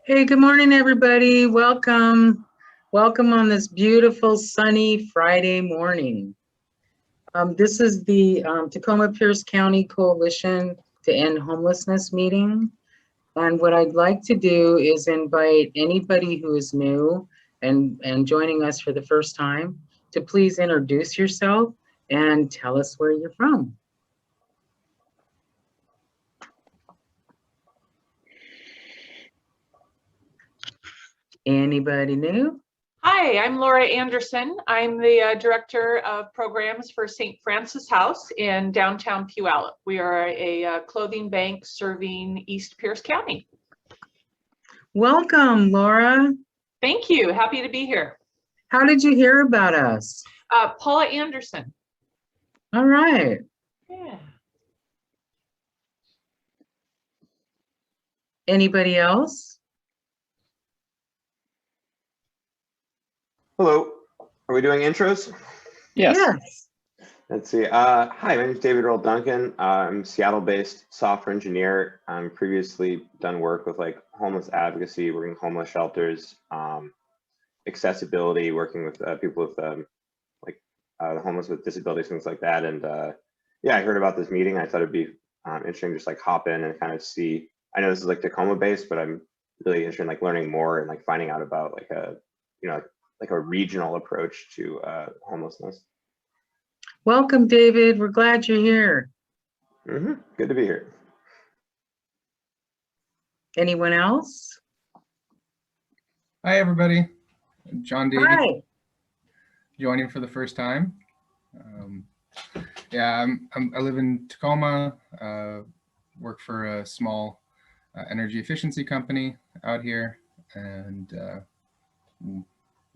Hey, good morning, everybody. Welcome. Welcome on this beautiful sunny Friday morning. This is the Tacoma Pierce County Coalition to End Homelessness meeting. And what I'd like to do is invite anybody who is new and joining us for the first time to please introduce yourself and tell us where you're from. Anybody new? Hi, I'm Laura Anderson. I'm the Director of Programs for St. Francis House in downtown Puyallup. We are a clothing bank serving East Pierce County. Welcome, Laura. Thank you. Happy to be here. How did you hear about us? Paula Anderson. All right. Yeah. Anybody else? Hello, are we doing intros? Yes. Let's see. Hi, my name is David Earl Duncan. I'm Seattle-based software engineer. I'm previously done work with like homeless advocacy, working homeless shelters, accessibility, working with people with the homeless with disabilities, things like that. And yeah, I heard about this meeting. I thought it'd be interesting to just like hop in and kind of see. I know this is like Tacoma-based, but I'm really interested in like learning more and like finding out about like a, like a regional approach to homelessness. Welcome, David. We're glad you're here. Good to be here. Anyone else? Hi, everybody. John David. Hi. Joining for the first time. Yeah, I live in Tacoma, work for a small energy efficiency company out here, and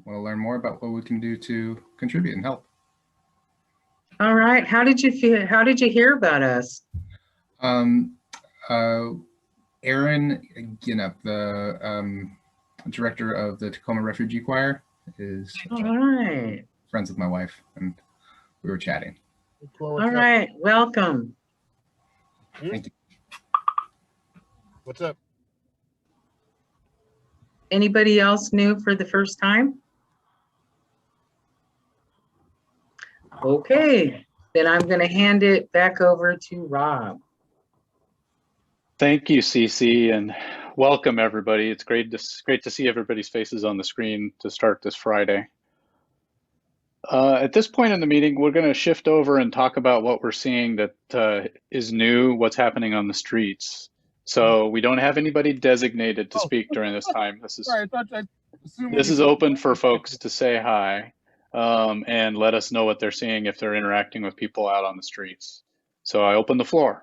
want to learn more about what we can do to contribute and help. All right. How did you feel? How did you hear about us? Aaron Ginnup, the director of the Tacoma Refugee Choir, is All right. friends with my wife, and we were chatting. All right. Welcome. Thank you. What's up? Anybody else new for the first time? Okay, then I'm going to hand it back over to Rob. Thank you, Cece, and welcome everybody. It's great to see everybody's faces on the screen to start this Friday. At this point in the meeting, we're going to shift over and talk about what we're seeing that is new, what's happening on the streets. So we don't have anybody designated to speak during this time. This is open for folks to say hi. And let us know what they're seeing if they're interacting with people out on the streets. So I open the floor.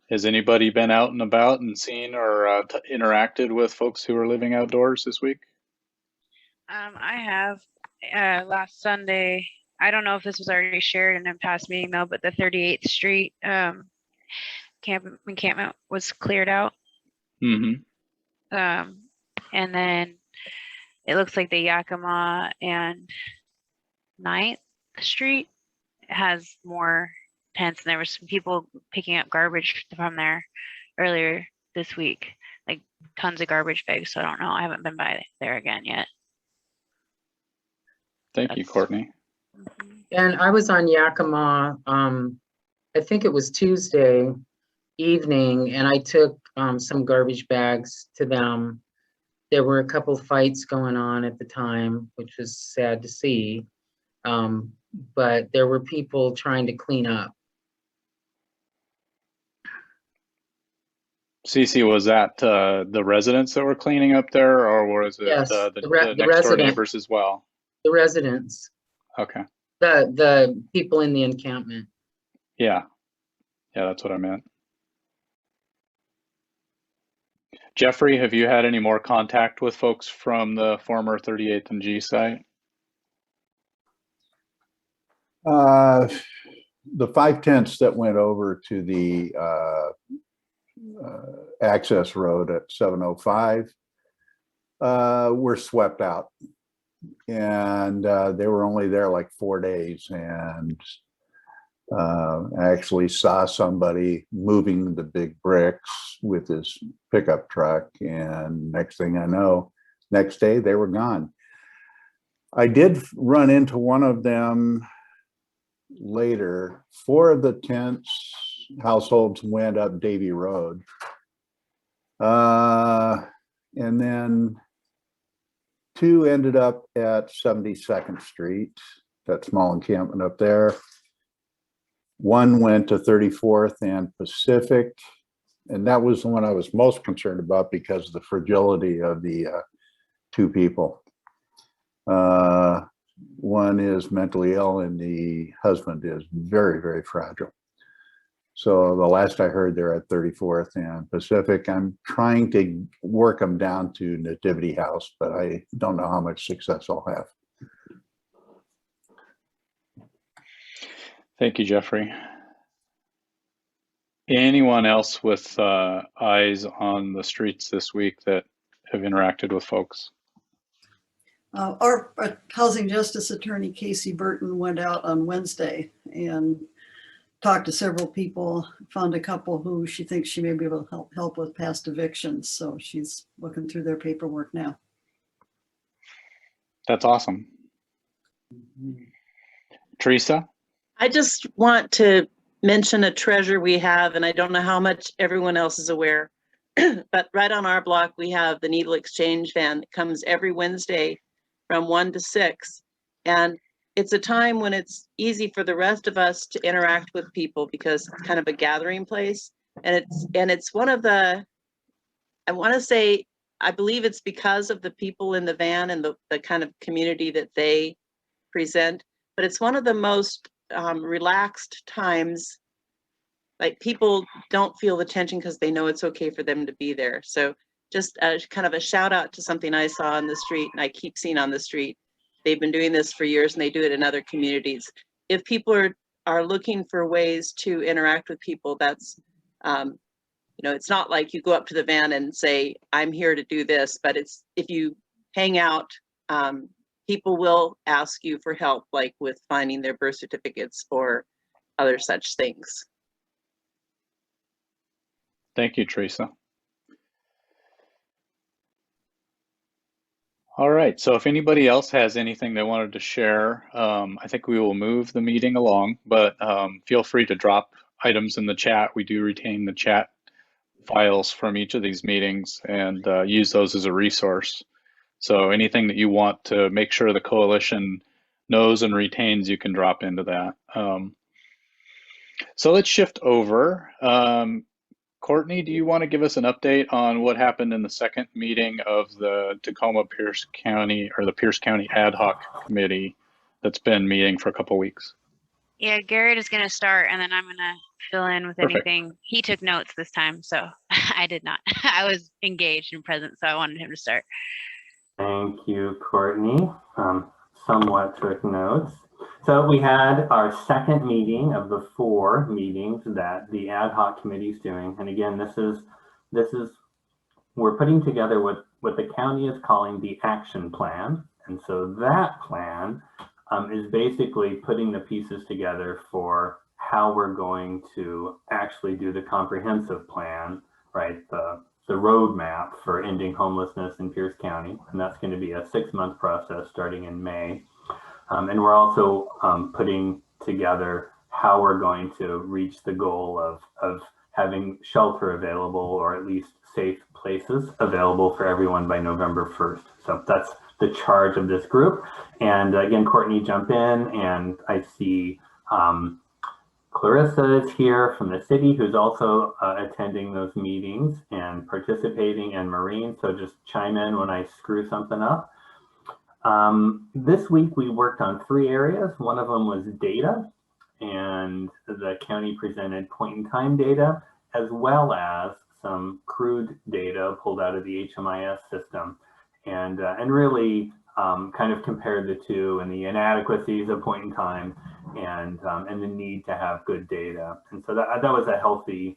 Has anybody been out and about and seen or interacted with folks who are living outdoors this week? I have last Sunday. I don't know if this was already shared in a past meeting though, but the 38th Street encampment was cleared out. Mm-hmm. And then it looks like the Yakima and 9th Street has more tents, and there was some people picking up garbage from there earlier this week, like tons of garbage bags. So I don't know. I haven't been by there again yet. Thank you, Courtney. And I was on Yakima, I think it was Tuesday evening, and I took some garbage bags to them. There were a couple fights going on at the time, which was sad to see. But there were people trying to clean up. Cece, was that the residents that were cleaning up there, or was it Yes, the next door resident, neighbors as well? The residents. Okay. The people in the encampment. Yeah. Yeah, that's what I meant. Jeffrey, have you had any more contact with folks from the former 38th and G site? The 5 tents that went over to the access road at 705, were swept out. And they were only there like 4 days. And I actually saw somebody moving the big bricks with his pickup truck. And next thing I know, next day they were gone. I did run into one of them later. 4 of the tents households went up Davy Road. And then 2 ended up at 72nd Street, that small encampment up there. 1 went to 34th and Pacific. And that was the one I was most concerned about because of the fragility of the 2 people. One is mentally ill and the husband is very, very fragile. So the last I heard, they're at 34th and Pacific. I'm trying to work them down to Nativity House, but I don't know how much success I'll have. Thank you, Jeffrey. Anyone else with eyes on the streets this week that have interacted with folks? Our housing justice attorney, Casey Burton, went out on Wednesday and talked to several people, found a couple who she thinks she may be able to help with past evictions. So she's looking through their paperwork now. That's awesome. Teresa? I just want to mention a treasure we have, and I don't know how much everyone else is aware, but right on our block, we have the needle exchange van that comes every Wednesday from 1 to 6. And it's a time when it's easy for the rest of us to interact with people because it's kind of a gathering place. And it's one of the, I want to say, I believe it's because of the people in the van and the kind of community that they present, but it's one of the most relaxed times. Like, people don't feel the tension because they know it's okay for them to be there. So just kind of a shout out to something I saw on the street and I keep seeing on the street. They've been doing this for years and they do it in other communities. If people are looking for ways to interact with people, that's, you know, it's not like you go up to the van and say, I'm here to do this, but it's, if you hang out, people will ask you for help, like with finding their birth certificates or other such things. Thank you, Teresa. All right, so if anybody else has anything they wanted to share, I think we will move the meeting along, but feel free to drop items in the chat. We do retain the chat files from each of these meetings and use those as a resource. So anything that you want to make sure the coalition knows and retains, you can drop into that. So let's shift over. Courtney, do you want to give us an update on what happened in the second meeting of the Tacoma-Pierce County, or the Pierce County Ad Hoc Committee that's been meeting for a couple weeks? Yeah, Garrett is going to start and then I'm going to fill in with Perfect. anything. He took notes this time, so I did not. I was engaged and present, so I wanted him to start. Thank you, Courtney. Somewhat took notes. So we had our second meeting of the 4 meetings that the ad hoc committee is doing. And again, this is we're putting together what the county is calling the action plan. And so that plan is basically putting the pieces together for how we're going to actually do the comprehensive plan, right? The roadmap for ending homelessness in Pierce County. And that's going to be a 6-month process starting in May. And we're also putting together how we're going to reach the goal of having shelter available, or at least safe places available for everyone by November 1st. So that's the charge of this group. And again, Courtney, jump in, and I see Clarissa is here from the city, who's also attending those meetings and participating, and Maureen, so just chime in when I screw something up. This week we worked on 3 areas. One of them was data, and the county presented point in time data, as well as some crude data pulled out of the HMIS system, and really kind of compared the two and the inadequacies of point in time and the need to have good data. And so that was a healthy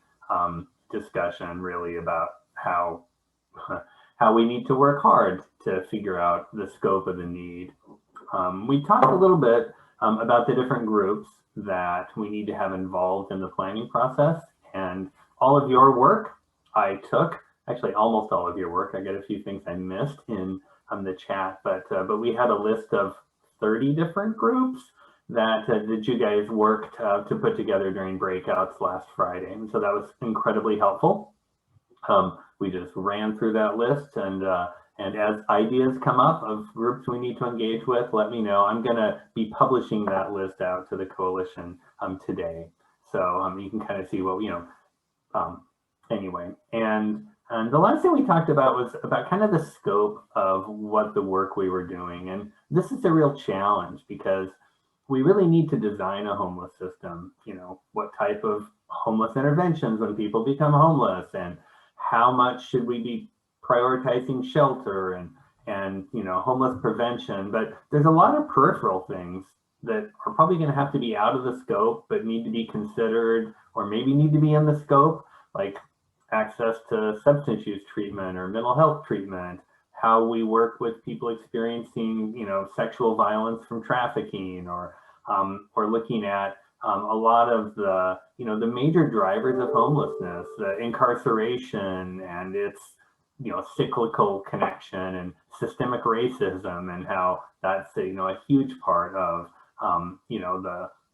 discussion, really, about how how we need to work hard to figure out the scope of the need. We talked a little bit about the different groups that we need to have involved in the planning process, and all of your work I took, actually almost all of your work. I got a few things I missed in the chat, but we had a list of 30 different groups that you guys worked to put together during breakouts last Friday. And so that was incredibly helpful. We just ran through that list, and as ideas come up of groups we need to engage with, let me know. I'm gonna be publishing that list out to the coalition today. So you can kind of see what, anyway. And the last thing we talked about was about kind of the scope of what the work we were doing. And this is a real challenge because we really need to design a homeless system. What type of homeless interventions when people become homeless, and how much should we be prioritizing shelter and homeless prevention. But there's a lot of peripheral things that are probably going to have to be out of the scope, but need to be considered, or maybe need to be in the scope, like access to substance use treatment or mental health treatment, how we work with people experiencing, sexual violence from trafficking, or looking at a lot of the, the major drivers of homelessness, incarceration and its, cyclical connection, and systemic racism, and how that's a huge part of,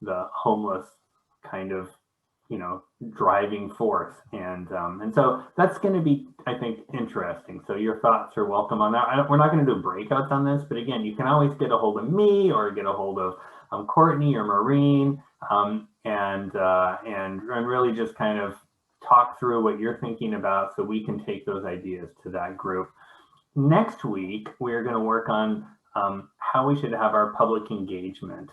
the homeless kind of, driving force. And so that's going to be, I think, interesting. So your thoughts are welcome on that. We're not going to do breakouts on this, but again, you can always get a hold of me or get a hold of Courtney or Maureen, and really just kind of talk through what you're thinking about so we can take those ideas to that group. Next week, we're going to work on how we should have our public engagement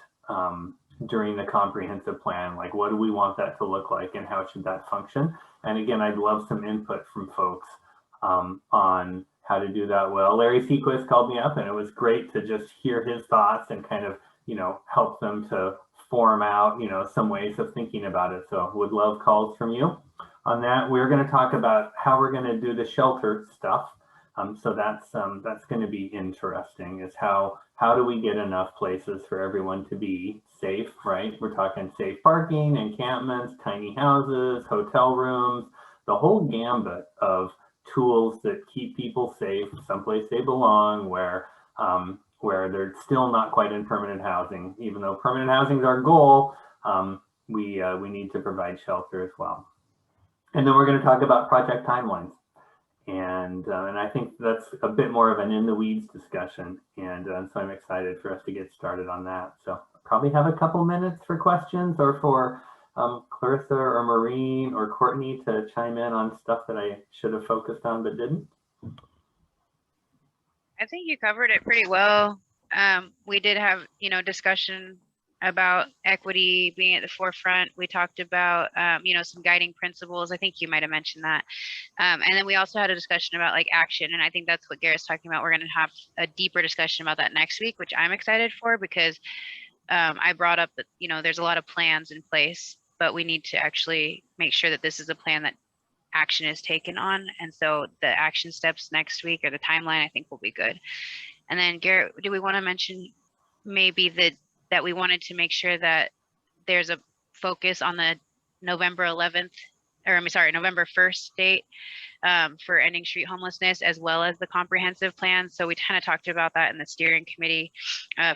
during the comprehensive plan. Like, what do we want that to look like, and how should that function? And again, I'd love some input from folks on how to do that well. Larry Sequist called me up, and it was great to just hear his thoughts and kind of, help them to form out, some ways of thinking about it. So would love calls from you on that. We're going to talk about how we're going to do the shelter stuff. So that's going to be interesting, is how do we get enough places for everyone to be safe, right? We're talking safe parking, encampments, tiny houses, hotel rooms, the whole gambit of tools that keep people safe, someplace they belong, where they're still not quite in permanent housing. Even though permanent housing is our goal, we need to provide shelter as well. And then we're going to talk about project timelines. And I think that's a bit more of an in the weeds discussion. And so I'm excited for us to get started on that. So probably have a couple minutes for questions, or for Clarissa or Maureen or Courtney to chime in on stuff that I should have focused on but didn't. I think you covered it pretty well. We did have, discussion about equity being at the forefront. We talked about, some guiding principles. I think you might have mentioned that. And then we also had a discussion about like action. And I think that's what Garrett's talking about. We're going to have a deeper discussion about that next week, which I'm excited for, because I brought up that, there's a lot of plans in place, but we need to actually make sure that this is a plan that action is taken on. And so the action steps next week, or the timeline, I think will be good. And then Garrett, do we want to mention maybe that we wanted to make sure that there's a focus on the November 1st date for ending street homelessness, as well as the comprehensive plan. So we kind of talked about that in the steering committee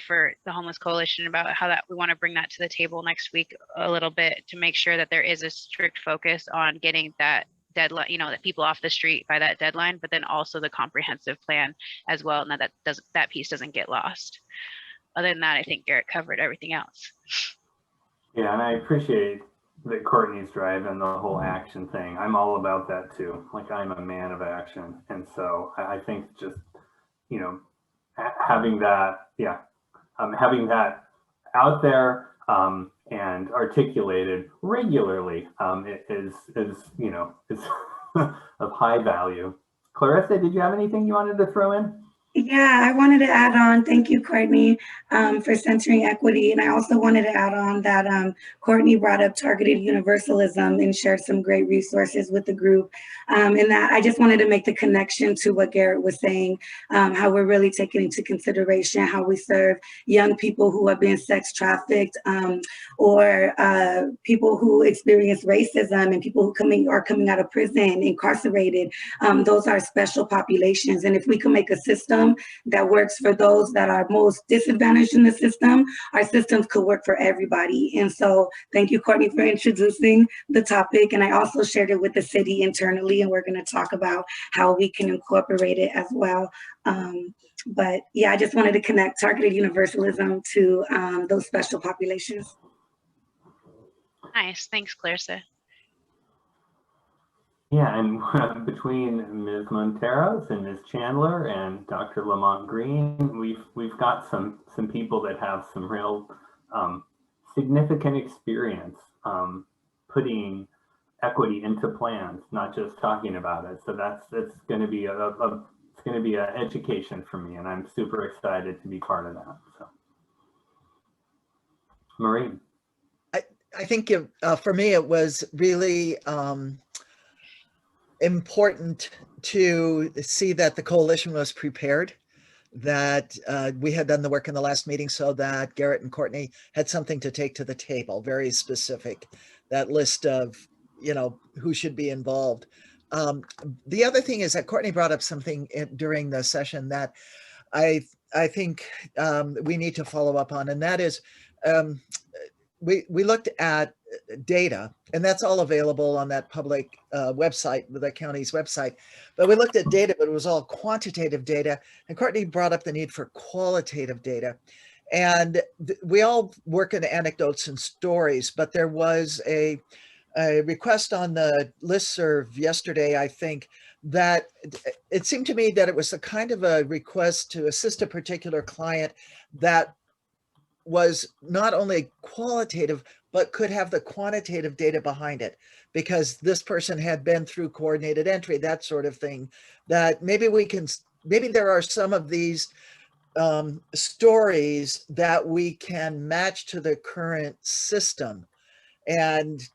for the Homeless Coalition, about how that we want to bring that to the table next week a little bit, to make sure that there is a strict focus on getting that deadline, that people off the street by that deadline, but then also the comprehensive plan as well, and that piece doesn't get lost. Other than that, I think Garrett covered everything else. Yeah, and I appreciate that Courtney's driving the whole action thing. I'm all about that too. Like, I'm a man of action. And so I think just, having that, having that out there and articulated regularly is of high value. Clarissa, did you have anything you wanted to throw in? Yeah, I wanted to add on, thank you, Courtney, for centering equity. And I also wanted to add on that Courtney brought up targeted universalism and shared some great resources with the group. And that I just wanted to make the connection to what Garrett was saying, how we're really taking into consideration how we serve young people who are being sex trafficked, or people who experience racism, and people who are coming out of prison, incarcerated. Those are special populations. And if we can make a system that works for those that are most disadvantaged in the system, our systems could work for everybody. And so thank you, Courtney, for introducing the topic. And I also shared it with the city internally, and we're going to talk about how we can incorporate it as well. But yeah, I just wanted to connect targeted universalism to those special populations. Nice, thanks, Clarissa. Yeah, and between Ms. Monteros and Ms. Chandler and Dr. Lamont Green, we've got some people that have some real significant experience putting equity into plans, not just talking about it. So that's going to be it's going to be an education for me, and I'm super excited to be part of that. So, Maureen. I think for me it was really important to see that the coalition was prepared, that we had done the work in the last meeting so that Garrett and Courtney had something to take to the table, very specific, that list of, who should be involved. The other thing is that Courtney brought up something during the session that I think we need to follow up on, and that is we looked at data, and that's all available on that public website, the county's website. But we looked at data, but it was all quantitative data. And Courtney brought up the need for qualitative data. And we all work in anecdotes and stories, but there was a request on the listserv yesterday, I think, that it seemed to me that it was a kind of a request to assist a particular client that was not only qualitative, but could have the quantitative data behind it, because this person had been through coordinated entry, that sort of thing, that maybe there are some of these stories that we can match to the current system and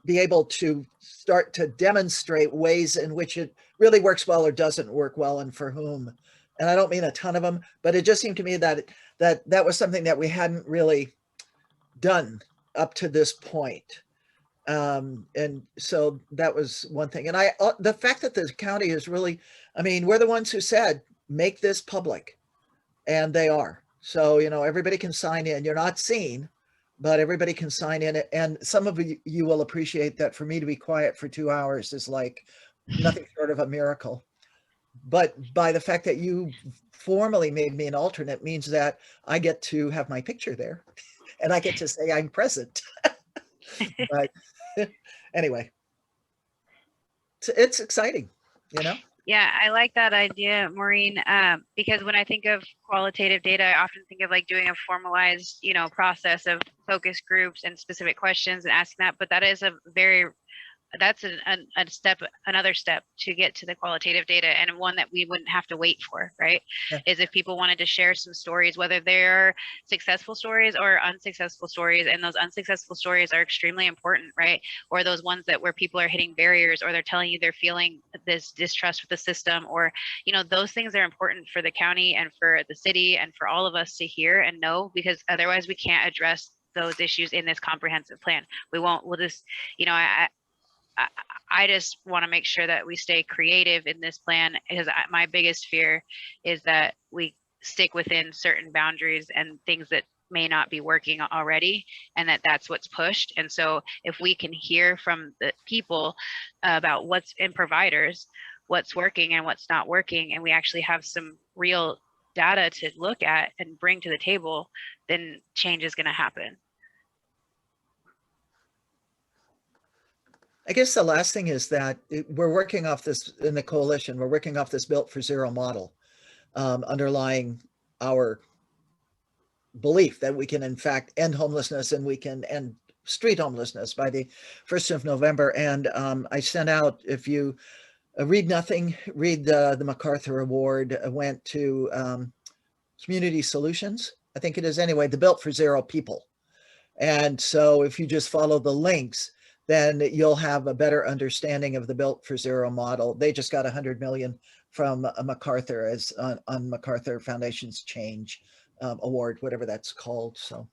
be able to start to demonstrate ways in which it really works well or doesn't work well, and for whom. And I don't mean a ton of them, but it just seemed to me that that was something that we hadn't really done up to this point. And so that was one thing. And the fact that the county is really, we're the ones who said, make this public, and they are. So, everybody can sign in. You're not seen, but everybody can sign in. And some of you will appreciate that for me to be quiet for 2 hours is like nothing short of a miracle. But by the fact that you formally made me an alternate means that I get to have my picture there and I get to say I'm present. But anyway, it's exciting, Yeah, I like that idea, Maureen, because when I think of qualitative data, I often think of like doing a formalized, process of focus groups and specific questions and asking that. But that is another step to get to the qualitative data, and one that we wouldn't have to wait for, right? Yeah. Is if people wanted to share some stories, whether they're successful stories or unsuccessful stories, and those unsuccessful stories are extremely important, right? Or those ones where people are hitting barriers, or they're telling you they're feeling this distrust with the system, or, those things are important for the county and for the city and for all of us to hear and know, because otherwise we can't address those issues in this comprehensive plan. We'll just, I just want to make sure that we stay creative in this plan, because my biggest fear is that we stick within certain boundaries and things that may not be working already, and that's what's pushed. And so if we can hear from the people about what's in providers, what's working and what's not working, and we actually have some real data to look at and bring to the table, then change is going to happen. I guess the last thing is that we're working off this in the coalition. We're working off this Built for Zero model, underlying our belief that we can, in fact, end homelessness, and we can end street homelessness by the 1st of November. And I sent out, if you read nothing. Read the MacArthur Award went to Community Solutions, I think it is anyway, the Built for Zero people. And so if you just follow the links, then you'll have a better understanding of the Built for Zero model. They just got 100 million from MacArthur as on MacArthur Foundation's Change Award, whatever that's called. So.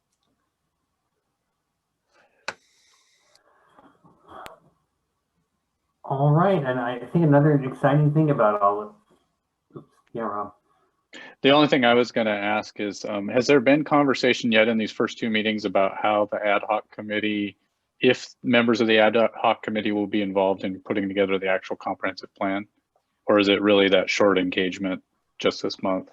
All right, and I think another exciting thing about all of, oops, yeah, Rob. The only thing I was going to ask is, has there been conversation yet in these first two meetings about how the ad hoc committee, if members of the ad hoc committee will be involved in putting together the actual comprehensive plan? Or is it really that short engagement just this month?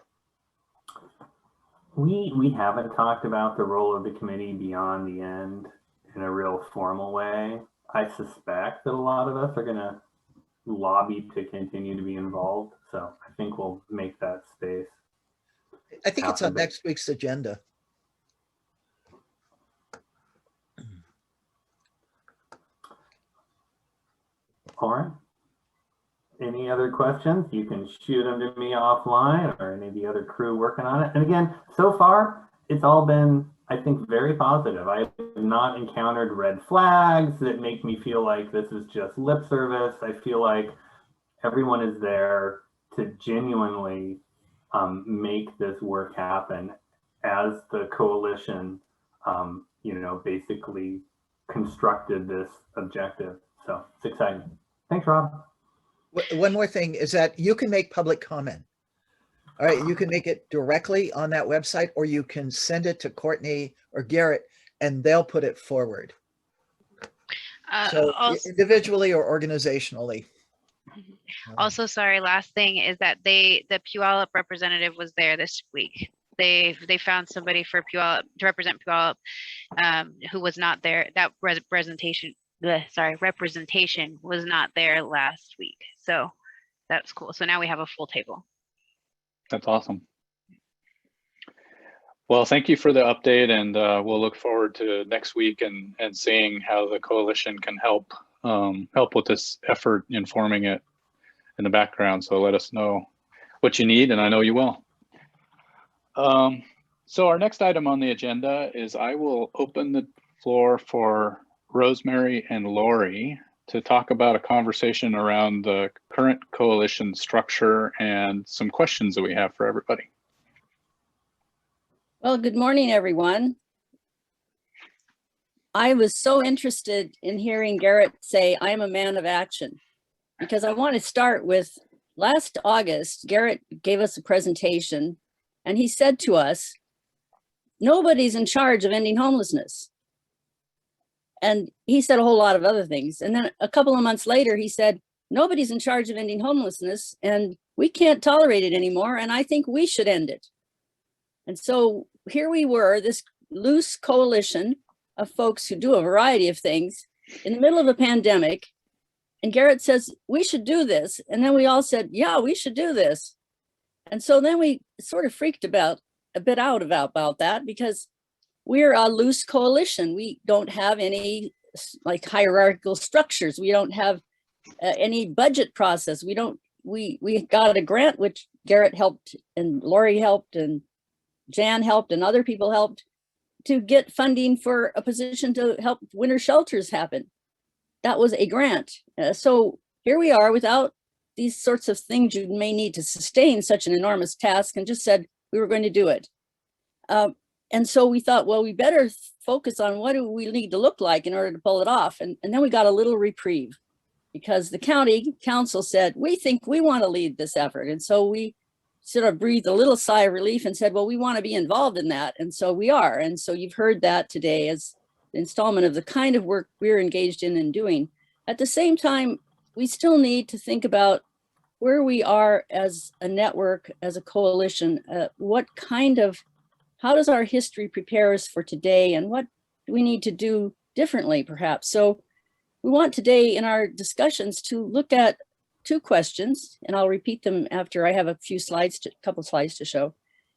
We haven't talked about the role of the committee beyond the end in a real formal way. I suspect that a lot of us are going to lobby to continue to be involved. So I think we'll make that space. I think it's on next week's agenda. All right. Any other questions? You can shoot them to me offline or any of the other crew working on it. And again, so far, it's all been, I think, very positive. I have not encountered red flags that make me feel like this is just lip service. I feel like everyone is there to genuinely make this work happen as the coalition, basically constructed this objective. So it's exciting. Thanks, Rob. One more thing is that you can make public comment. All right, you can make it directly on that website, or you can send it to Courtney or Garrett and they'll put it forward. So also, individually or organizationally. Also, sorry, last thing is that the Puyallup representative was there this week. They found somebody for Puyallup to represent Puyallup who was not there. That representation was not there last week. So that's cool. So now we have a full table. That's awesome. Well, thank you for the update, and we'll look forward to next week and seeing how the coalition can help with this effort, informing it in the background. So let us know what you need, and I know you will. So our next item on the agenda is I will open the floor for Rosemary and Lori to talk about a conversation around the current coalition structure and some questions that we have for everybody. Well, good morning, everyone. I was so interested in hearing Garrett say, I'm a man of action, because I want to start with last August, Garrett gave us a presentation and he said to us, nobody's in charge of ending homelessness. And he said a whole lot of other things. And then a couple of months later, he said, nobody's in charge of ending homelessness and we can't tolerate it anymore. And I think we should end it. And so here we were, this loose coalition of folks who do a variety of things in the middle of a pandemic. And Garrett says, we should do this. And then we all said, yeah, we should do this. And so then we sort of freaked a bit out about that, because we're a loose coalition. We don't have any like hierarchical structures. We don't have any budget process. We got a grant, which Garrett helped and Lori helped and Jan helped and other people helped to get funding for a position to help winter shelters happen. That was a grant. So here we are without these sorts of things you may need to sustain such an enormous task, and just said we were going to do it. And so we thought, well, we better focus on what do we need to look like in order to pull it off. And then we got a little reprieve because the county council said, we think we want to lead this effort. And so we sort of breathed a little sigh of relief and said, well, we want to be involved in that. And so we are. And so you've heard that today as an installment of the kind of work we're engaged in and doing. At the same time, we still need to think about where we are as a network, as a coalition, how does our history prepare us for today, and what do we need to do differently, perhaps? So we want today in our discussions to look at two questions, and I'll repeat them after I have a couple slides to show,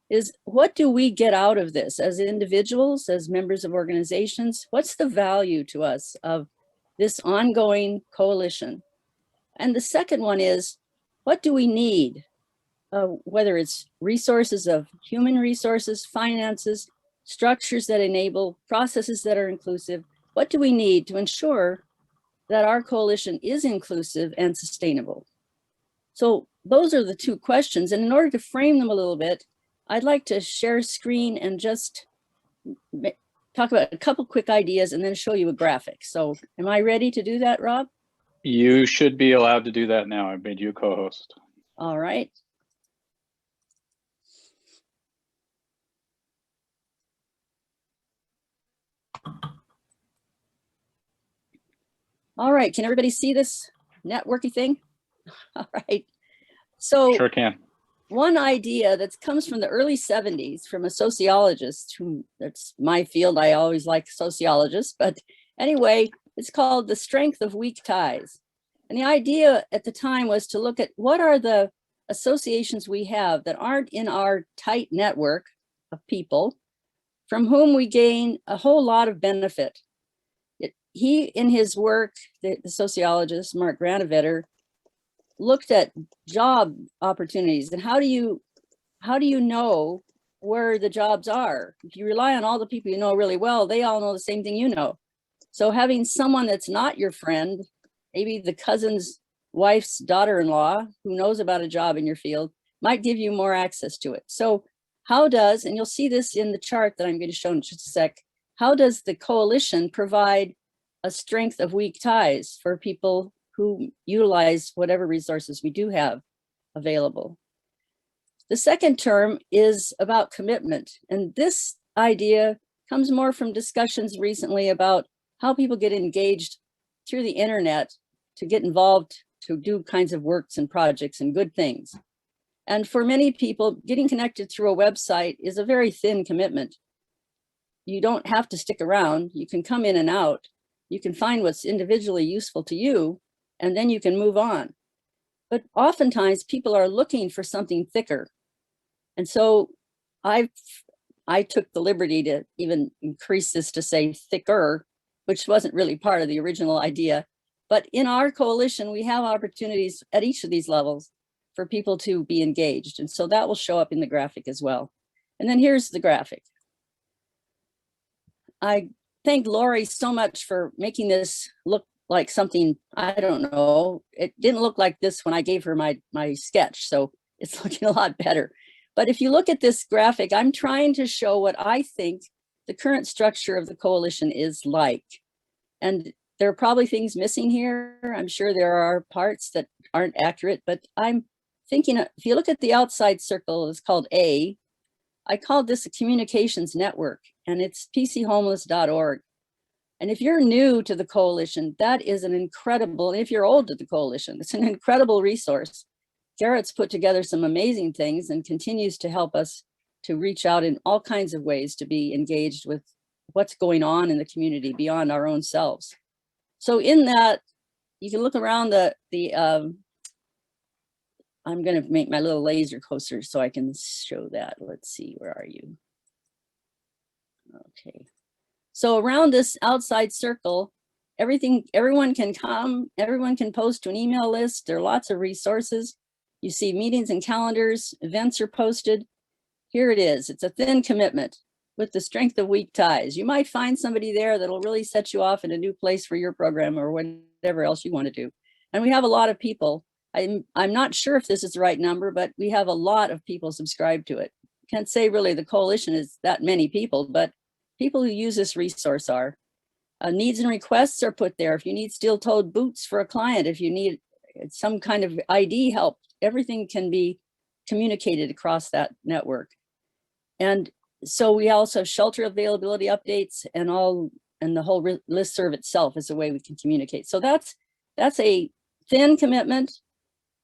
is what do we get out of this as individuals, as members of organizations? What's the value to us of this ongoing coalition? And the second one is, what do we need? Whether it's resources of human resources, finances, structures that enable, processes that are inclusive. What do we need to ensure that our coalition is inclusive and sustainable? So those are the two questions. And in order to frame them a little bit, I'd like to share screen and just talk about a couple quick ideas and then show you a graphic. So am I ready to do that, Rob? You should be allowed to do that now. I made you a co-host. All right. All right, can everybody see this networky thing? All right. So Sure can. One idea that comes from the early 70s from a sociologist who, that's my field, I always like sociologists, but anyway, it's called the strength of weak ties. And the idea at the time was to look at what are the associations we have that aren't in our tight network of people from whom we gain a whole lot of benefit. He, in his work, the sociologist, Mark Granovetter, looked at job opportunities and how do you know where the jobs are? If you rely on all the people you know really well, they all know the same thing you know. So having someone that's not your friend, maybe the cousin's wife's daughter-in-law who knows about a job in your field, might give you more access to it. So how does, and you'll see this in the chart that I'm going to show in just a sec, how does the coalition provide a strength of weak ties for people who utilize whatever resources we do have available? The second term is about commitment. And this idea comes more from discussions recently about how people get engaged through the internet to get involved, to do kinds of works and projects and good things. And for many people, getting connected through a website is a very thin commitment. You don't have to stick around. You can come in and out. You can find what's individually useful to you, and then you can move on. But oftentimes people are looking for something thicker. And so I took the liberty to even increase this to say thicker, which wasn't really part of the original idea. But in our coalition, we have opportunities at each of these levels for people to be engaged. And so that will show up in the graphic as well. And then here's the graphic. I thank Lori so much for making this look like something, I don't know. It didn't look like this when I gave her my sketch, so it's looking a lot better. But if you look at this graphic, I'm trying to show what I think the current structure of the coalition is like. And there are probably things missing here. I'm sure there are parts that aren't accurate, but I'm thinking, if you look at the outside circle, it's called A. I called this a communications network, and it's pchomeless.org. And if you're new to the coalition, that is an incredible, and if you're old to the coalition, it's an incredible resource. Garrett's put together some amazing things and continues to help us to reach out in all kinds of ways to be engaged with what's going on in the community beyond our own selves. So in that, you can look around I'm going to make my little laser cursor so I can show that. Let's see, where are you? Okay. So around this outside circle, everyone can come, everyone can post to an email list. There are lots of resources. You see meetings and calendars, events are posted. Here it is. It's a thin commitment with the strength of weak ties. You might find somebody there that'll really set you off in a new place for your program or whatever else you want to do. And we have a lot of people. I'm not sure if this is the right number, but we have a lot of people subscribed to it. Can't say really the coalition is that many people, but people who use this resource are. Needs and requests are put there. If you need steel-toed boots for a client, if you need some kind of ID help, everything can be communicated across that network. And so we also have shelter availability updates and the whole listserv itself is a way we can communicate. So that's a thin commitment,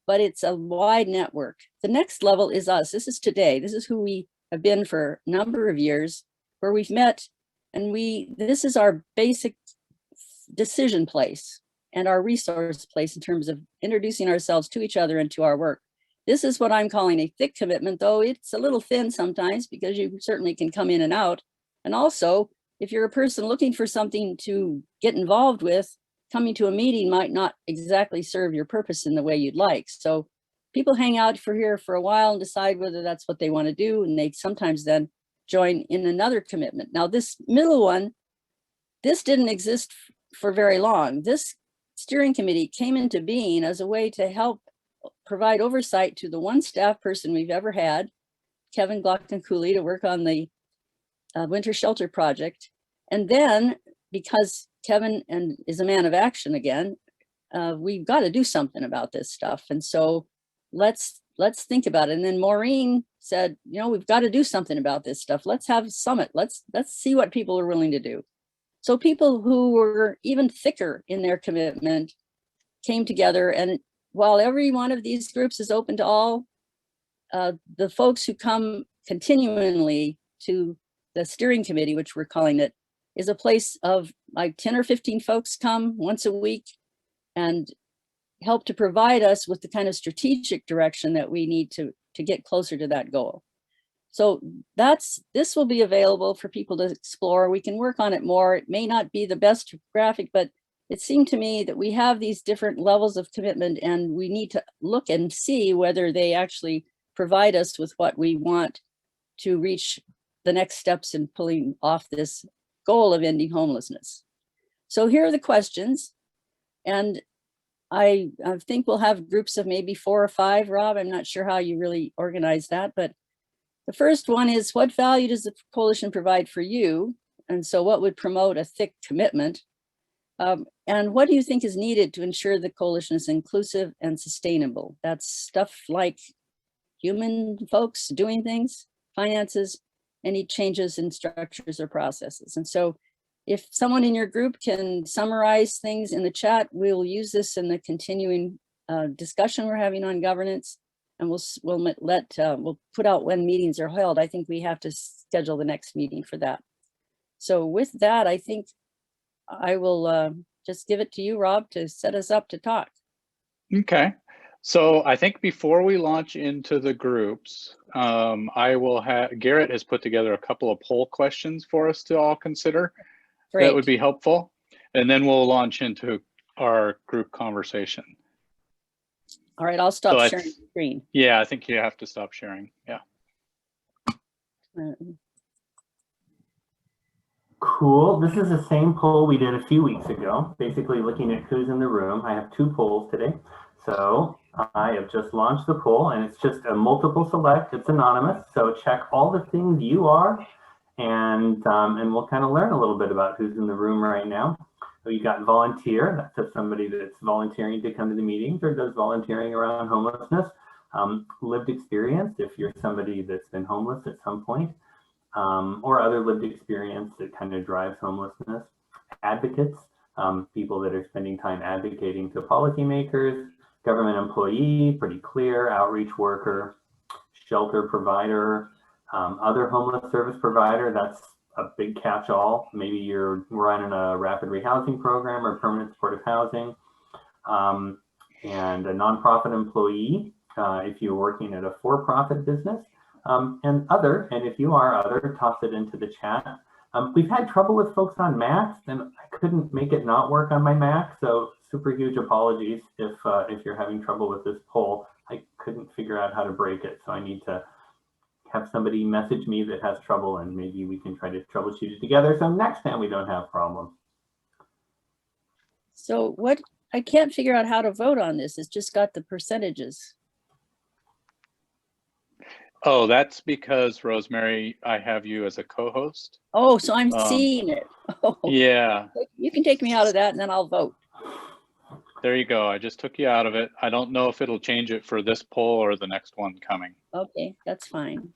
but it's a wide network. The next level is us. This is today. This is who we have been for a number of years, where we've met, and this is our basic decision place and our resource place in terms of introducing ourselves to each other and to our work. This is what I'm calling a thick commitment, though it's a little thin sometimes because you certainly can come in and out. And also, if you're a person looking for something to get involved with, coming to a meeting might not exactly serve your purpose in the way you'd like. So people hang out here for a while and decide whether that's what they want to do. And they sometimes then join in another commitment. Now this middle one, this didn't exist for very long. This steering committee came into being as a way to help provide oversight to the one staff person we've ever had, Kevin Glocken-Cooley, to work on the winter shelter project. And then because Kevin is a man of action again, we've got to do something about this stuff. And so let's think about it. And then Maureen said, you know, we've got to do something about this stuff. Let's have a summit. Let's see what people are willing to do. So people who were even thicker in their commitment came together. And while every one of these groups is open to all, the folks who come continually to the steering committee, which we're calling it, is a place of like 10 or 15 folks come once a week and help to provide us with the kind of strategic direction that we need to get closer to that goal. So this will be available for people to explore. We can work on it more. It may not be the best graphic, but it seemed to me that we have these different levels of commitment and we need to look and see whether they actually provide us with what we want to reach the next steps in pulling off this goal of ending homelessness. So here are the questions. And I think we'll have groups of maybe 4 or 5, Rob. I'm not sure how you really organize that, but the first one is, what value does the coalition provide for you? And so what would promote a thick commitment? And what do you think is needed to ensure the coalition is inclusive and sustainable? That's stuff like human folks doing things, finances, any changes in structures or processes. And so if someone in your group can summarize things in the chat, we'll use this in the continuing discussion we're having on governance. And we'll put out when meetings are held. I think we have to schedule the next meeting for that. So with that, I think I will just give it to you, Rob, to set us up to talk. Okay. So I think before we launch into the groups, Garrett has put together a couple of poll questions for us to all consider. Great. That would be helpful. And then we'll launch into our group conversation. All right, I'll stop sharing the screen. Yeah, I think you have to stop sharing. Yeah. Cool. This is the same poll we did a few weeks ago, basically looking at who's in the room. I have 2 polls today. So I have just launched the poll and it's just a multiple select. It's anonymous. So check all the things you are and we'll kind of learn a little bit about who's in the room right now. So you got volunteer, that's somebody that's volunteering to come to the meetings or does volunteering around homelessness. Lived experience, if you're somebody that's been homeless at some point, or other lived experience that kind of drives homelessness. Advocates, people that are spending time advocating to policymakers. Government employee, pretty clear. Outreach worker, shelter provider, other homeless service provider, that's a big catch-all. Maybe you're running a rapid rehousing program or permanent supportive housing, and a nonprofit employee if you're working at a for-profit business, and if you are other, toss it into the chat. We've had trouble with folks on Macs, and I couldn't make it not work on my Mac, so super huge apologies if you're having trouble with this poll. I couldn't figure out how to break it, so I need to have somebody message me that has trouble and maybe we can try to troubleshoot it together so next time we don't have problems. So I can't figure out how to vote on this. It's just got the percentages. Oh, that's because, Rosemary, I have you as a co-host. Oh, so I'm seeing it. Oh. Yeah. You can take me out of that and then I'll vote. There you go. I just took you out of it. I don't know if it'll change it for this poll or the next one coming. Okay, that's fine.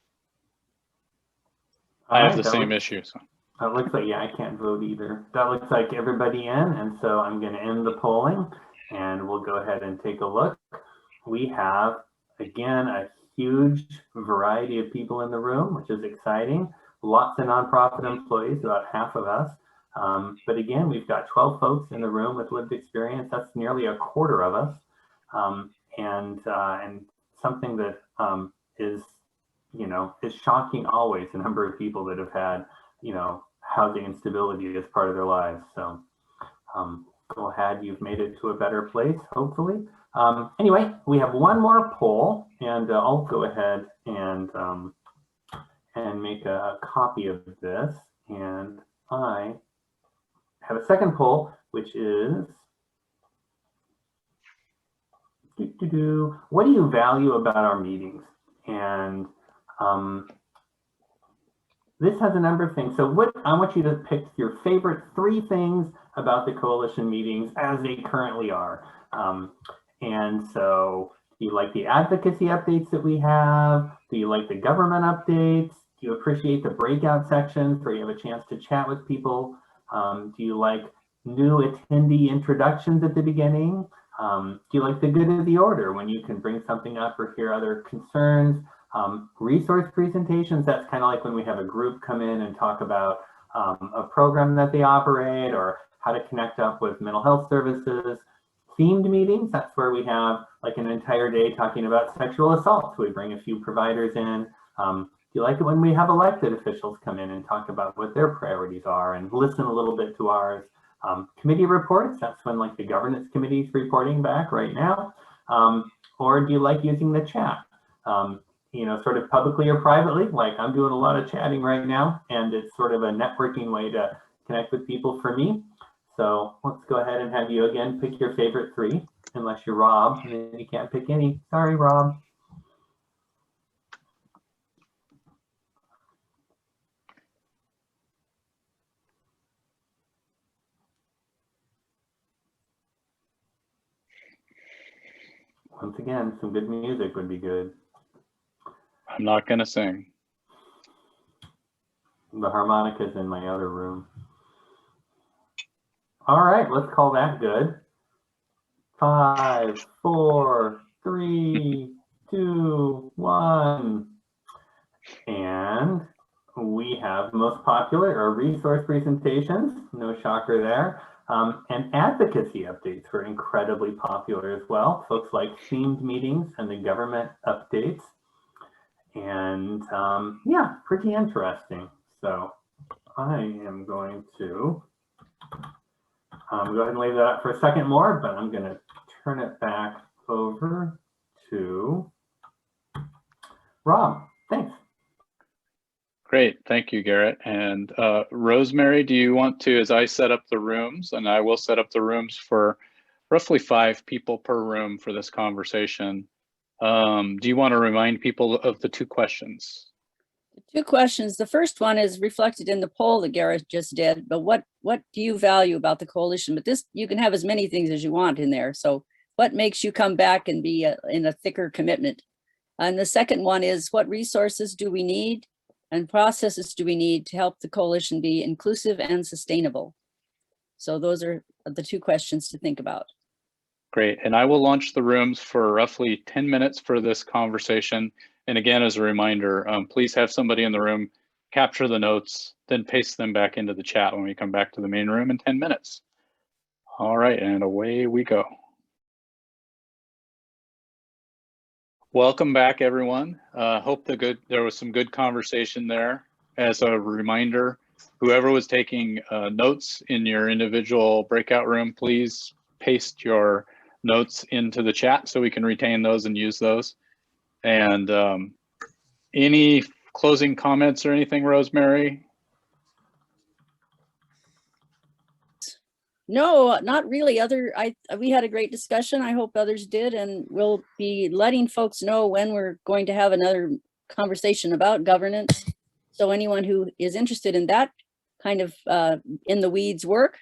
I have the same issue. So. That looks like, yeah, I can't vote either. That looks like everybody in, and so I'm going to end the polling and we'll go ahead and take a look. We have, again, a huge variety of people in the room, which is exciting. Lots of nonprofit employees, about half of us. But again, we've got 12 folks in the room with lived experience. That's nearly a quarter of us. And something that is shocking always, the number of people that have had, housing instability as part of their lives. So glad you've made it to a better place, hopefully. Anyway, we have one more poll, and I'll go ahead and make a copy of this. And I have a second poll, which is, what do you value about our meetings? And this has a number of things. So I want you to pick your favorite 3 things about the coalition meetings as they currently are. And so, do you like the advocacy updates that we have? Do you like the government updates? Do you appreciate the breakout sections where you have a chance to chat with people? Do you like new attendee introductions at the beginning? Do you like the good of the order when you can bring something up or hear other concerns? Resource presentations, that's kind of like when we have a group come in and talk about a program that they operate or how to connect up with mental health services. Themed meetings, that's where we have like an entire day talking about sexual assault. So we bring a few providers in. Do you like it when we have elected officials come in and talk about what their priorities are and listen a little bit to ours? Committee reports, that's when like the governance committee is reporting back right now. Or do you like using the chat? You know, sort of publicly or privately, like I'm doing a lot of chatting right now, and it's sort of a networking way to connect with people for me. So let's go ahead and have you again pick your favorite 3, unless you're Rob, and then you can't pick any. Sorry, Rob. Once again, some good music would be good. I'm not going to sing. The harmonica's in my other room. All right, let's call that good. 5, 4, 3, 2, 1. And we have most popular or resource presentations, no shocker there. And advocacy updates were incredibly popular as well. Folks like themed meetings and the government updates. And yeah, pretty interesting. So I am going to go ahead and leave that up for a second more, but I'm going to turn it back over to Rob. Thanks. Great, thank you, Garrett. And Rosemary, do you want to, as I set up the rooms, and I will set up the rooms for roughly 5 people per room for this conversation. Do you want to remind people of the 2 questions? 2 questions. The first one is reflected in the poll that Garrett just did, but what do you value about the coalition? But this, you can have as many things as you want in there. So what makes you come back and be in a thicker commitment? And the second one is, what resources do we need and processes do we need to help the coalition be inclusive and sustainable? So those are the 2 questions to think about. Great, and I will launch the rooms for roughly 10 minutes for this conversation. And again, as a reminder, please have somebody in the room capture the notes, then paste them back into the chat when we come back to the main room in 10 minutes. All right, and away we go. Welcome back, everyone. Hope there was some good conversation there. As a reminder, whoever was taking notes in your individual breakout room, please paste your notes into the chat so we can retain those and use those. And any closing comments or anything, Rosemary? No, not really. We had a great discussion. I hope others did, and we'll be letting folks know when we're going to have another conversation about governance. So anyone who is interested in that kind of in the weeds work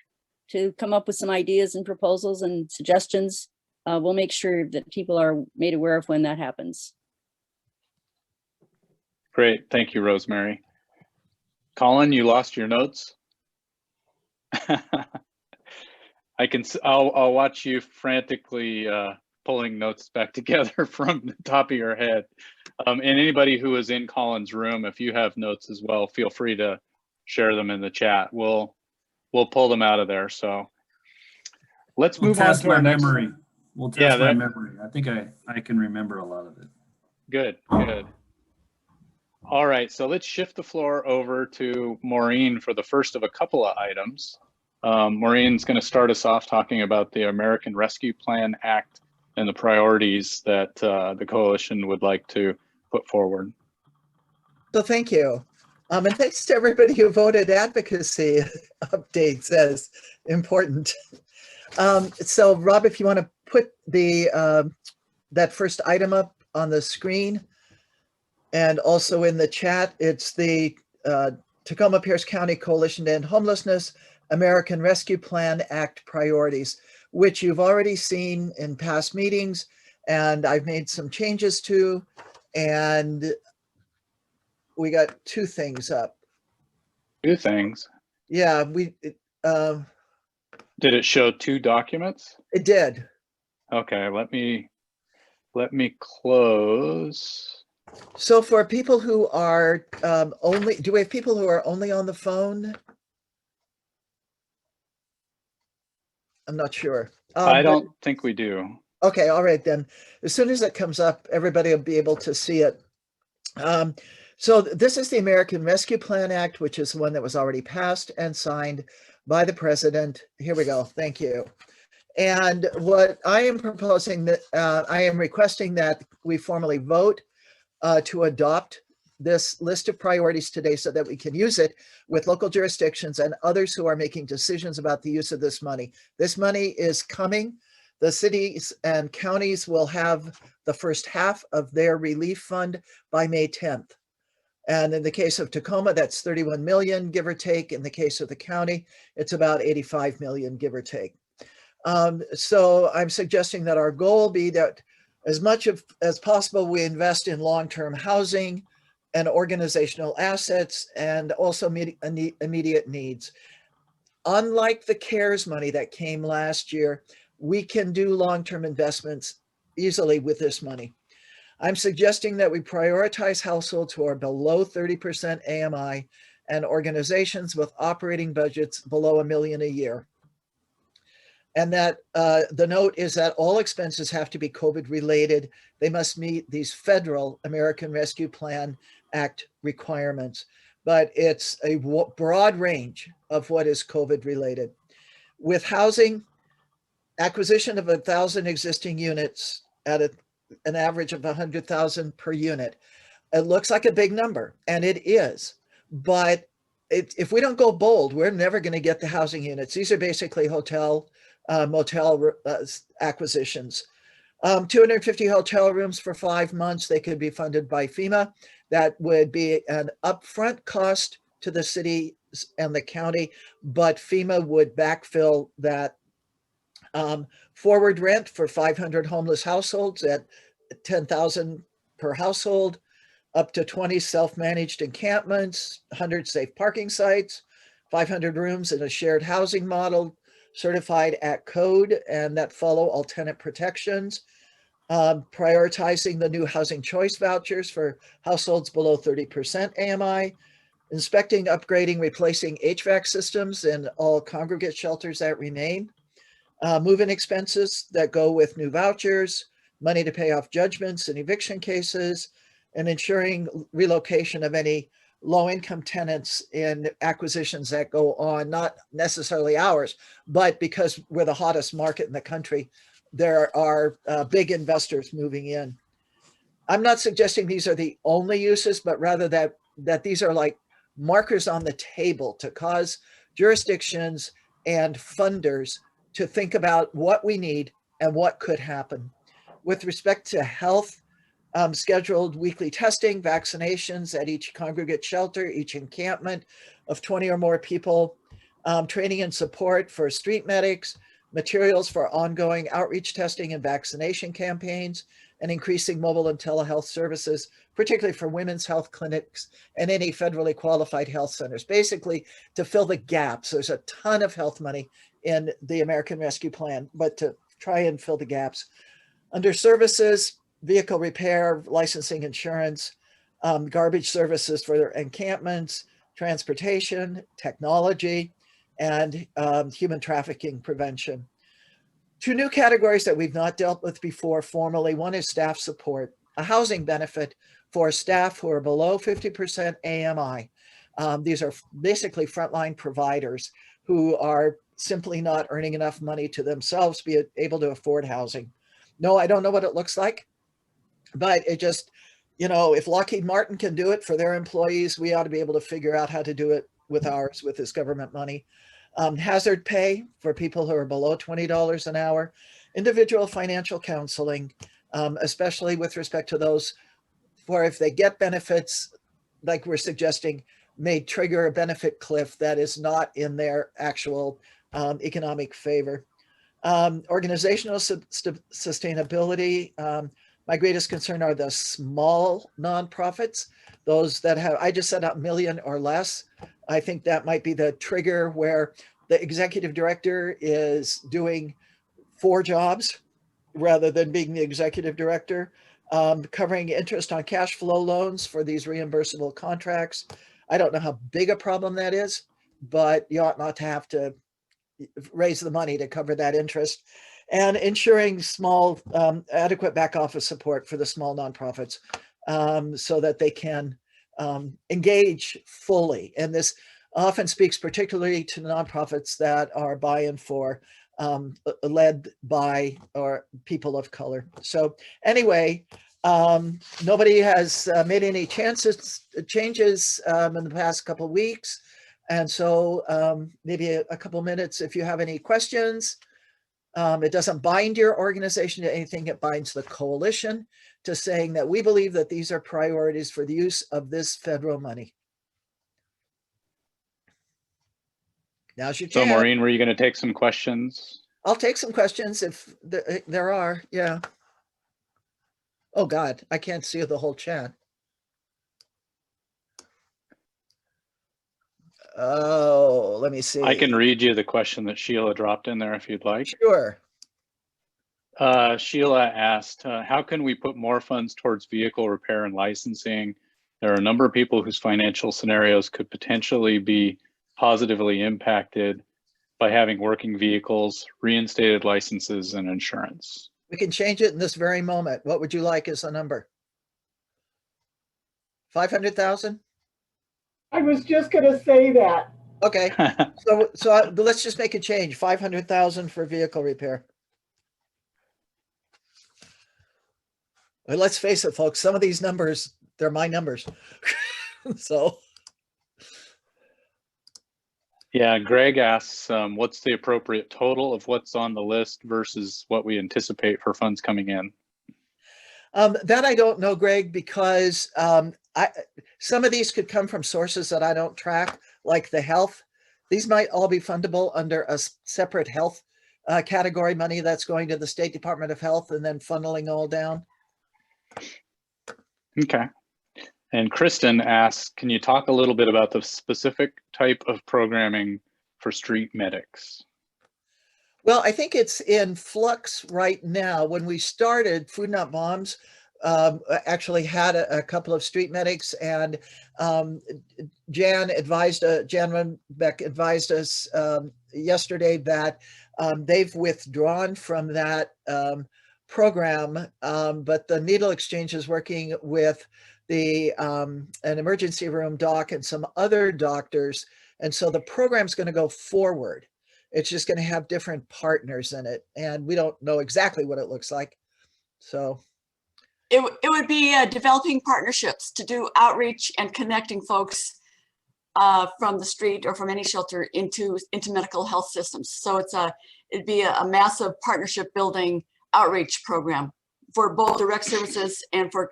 to come up with some ideas and proposals and suggestions, we'll make sure that people are made aware of when that happens. Great, thank you, Rosemary. Colin, you lost your notes? I'll watch you frantically pulling notes back together from the top of your head. And anybody who is in Colin's room, if you have notes as well, feel free to share them in the chat. We'll pull them out of there. So let's move on to our next. We'll test my memory. I think I can remember a lot of it. Good, good. All right, so let's shift the floor over to Maureen for the first of a couple of items. Maureen's going to start us off talking about the American Rescue Plan Act and the priorities that the coalition would like to put forward. So thank you. And thanks to everybody who voted advocacy updates as important. So Rob, if you want to put the that first item up on the screen and also in the chat, it's the Tacoma Pierce County Coalition to End Homelessness American Rescue Plan Act priorities, which you've already seen in past meetings, and I've made some changes to, and we got two things up. Two things? Yeah, did it show two documents? It did. Okay, let me close. So for people who are do we have people who are only on the phone? I'm not sure. I don't think we do. Okay, all right then. As soon as it comes up, everybody will be able to see it. So this is the American Rescue Plan Act, which is one that was already passed and signed by the president. Here we go. Thank you. And what I am proposing that I am requesting that we formally vote to adopt this list of priorities today so that we can use it with local jurisdictions and others who are making decisions about the use of this money. This money is coming. The cities and counties will have the first half of their relief fund by May 10th. And in the case of Tacoma, that's 31 million, give or take. In the case of the county, it's about 85 million, give or take. So I'm suggesting that our goal be that as much as possible, we invest in long-term housing and organizational assets and also immediate needs. Unlike the CARES money that came last year, we can do long-term investments easily with this money. I'm suggesting that we prioritize households who are below 30% AMI and organizations with operating budgets below $1 million a year. And that the note is that all expenses have to be COVID related. They must meet these federal American Rescue Plan Act requirements, but it's a broad range of what is COVID related. With housing, acquisition of 1,000 existing units at an average of 100,000 per unit. It looks like a big number, and it is, but if we don't go bold, we're never going to get the housing units. These are basically hotel, motel acquisitions. 250 hotel rooms for 5 months. They could be funded by FEMA. That would be an upfront cost to the city and the county, but FEMA would backfill that. Forward rent for 500 homeless households at $10,000 per household, up to 20 self-managed encampments, 100 safe parking sites, 500 rooms in a shared housing model, certified at code and that follow all tenant protections, prioritizing the new housing choice vouchers for households below 30% AMI, inspecting, upgrading, replacing HVAC systems in all congregate shelters that remain, move-in expenses that go with new vouchers, money to pay off judgments and eviction cases, and ensuring relocation of any low-income tenants in acquisitions that go on, not necessarily ours, but because we're the hottest market in the country, there are big investors moving in. I'm not suggesting these are the only uses, but rather that these are like markers on the table to cause jurisdictions and funders to think about what we need and what could happen. With respect to health, scheduled weekly testing, vaccinations at each congregate shelter, each encampment of 20 or more people, training and support for street medics, materials for ongoing outreach testing and vaccination campaigns, and increasing mobile and telehealth services, particularly for women's health clinics and any federally qualified health centers, basically to fill the gaps. There's a ton of health money in the American Rescue Plan, but to try and fill the gaps. Under services, vehicle repair, licensing, insurance, garbage services for their encampments, transportation, technology, and human trafficking prevention. Two new categories that we've not dealt with before formally. One is staff support, a housing benefit for staff who are below 50% AMI. These are basically frontline providers who are simply not earning enough money to themselves to be able to afford housing. No, I don't know what it looks like, but it just, you know, if Lockheed Martin can do it for their employees, we ought to be able to figure out how to do it with ours, with this government money. Hazard pay for people who are below $20 an hour, individual financial counseling, especially with respect to those for if they get benefits, like we're suggesting, may trigger a benefit cliff that is not in their actual economic favor. Organizational sustainability. My greatest concern are the small nonprofits, those that have, I just said a million or less. I think that might be the trigger where the executive director is doing 4 jobs rather than being the executive director. Covering interest on cash flow loans for these reimbursable contracts. I don't know how big a problem that is, but you ought not to have to raise the money to cover that interest. And ensuring small, adequate back office support for the small nonprofits so that they can engage fully. And this often speaks particularly to nonprofits that are by and for led by or people of color. So anyway, nobody has made any changes in the past couple of weeks. And so maybe a couple minutes if you have any questions. It doesn't bind your organization to anything. It binds the coalition to saying that we believe that these are priorities for the use of this federal money. Now's your chance. So Maureen, were you going to take some questions? I'll take some questions if there are, yeah. Oh God, I can't see the whole chat. Oh, let me see. I can read you the question that Sheila dropped in there if you'd like. Sure. Sheila asked, how can we put more funds towards vehicle repair and licensing? There are a number of people whose financial scenarios could potentially be positively impacted by having working vehicles, reinstated licenses, and insurance. We can change it in this very moment. What would you like as a number? 500,000? I was just going to say that. Okay, so let's just make a change. 500,000 for vehicle repair. Well, let's face it, folks. Some of these numbers, they're my numbers. So. Yeah, Greg asks, what's the appropriate total of what's on the list versus what we anticipate for funds coming in? That I don't know, Greg, because some of these could come from sources that I don't track, like the health. These might all be fundable under a separate health category money that's going to the State Department of Health and then funneling all down. Okay. And Kristen asks, can you talk a little bit about the specific type of programming for street medics? Well, I think it's in flux right now. When we started, Food Not Bombs actually had a couple of street medics, and Jan Runbeck advised us yesterday that they've withdrawn from that program, but the Needle Exchange is working with an emergency room doc and some other doctors. And so the program's going to go forward. It's just going to have different partners in it. And we don't know exactly what it looks like. So it would be developing partnerships to do outreach and connecting folks from the street or from any shelter into medical health systems. So it'd be a massive partnership building outreach program for both direct services and for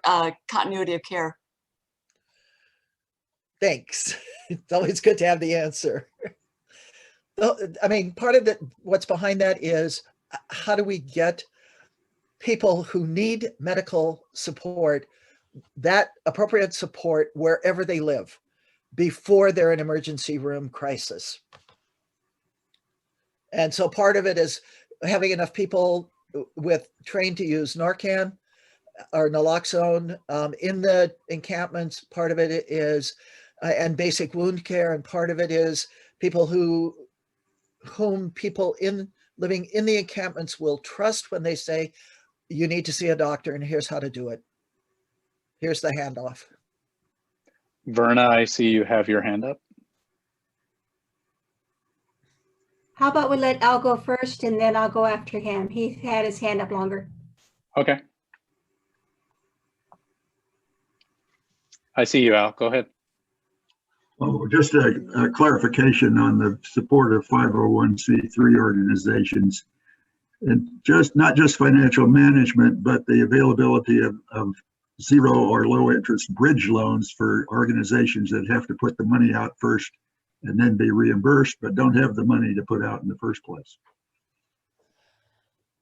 continuity of care. Thanks. It's always good to have the answer. I mean, part of what's behind that is how do we get people who need medical support, that appropriate support wherever they live before they're in emergency room crisis. And so part of it is having enough people trained to use Narcan or naloxone in the encampments. Part of it is, and basic wound care, and part of it is people whom people living in the encampments will trust when they say, you need to see a doctor and here's how to do it. Here's the handoff. Verna, I see you have your hand up. How about we let Al go first and then I'll go after him. He had his hand up longer. Okay. I see you, Al. Go ahead. Oh, just a clarification on the support of 501c3 organizations, and not just financial management, but the availability of zero or low interest bridge loans for organizations that have to put the money out first and then be reimbursed, but don't have the money to put out in the first place.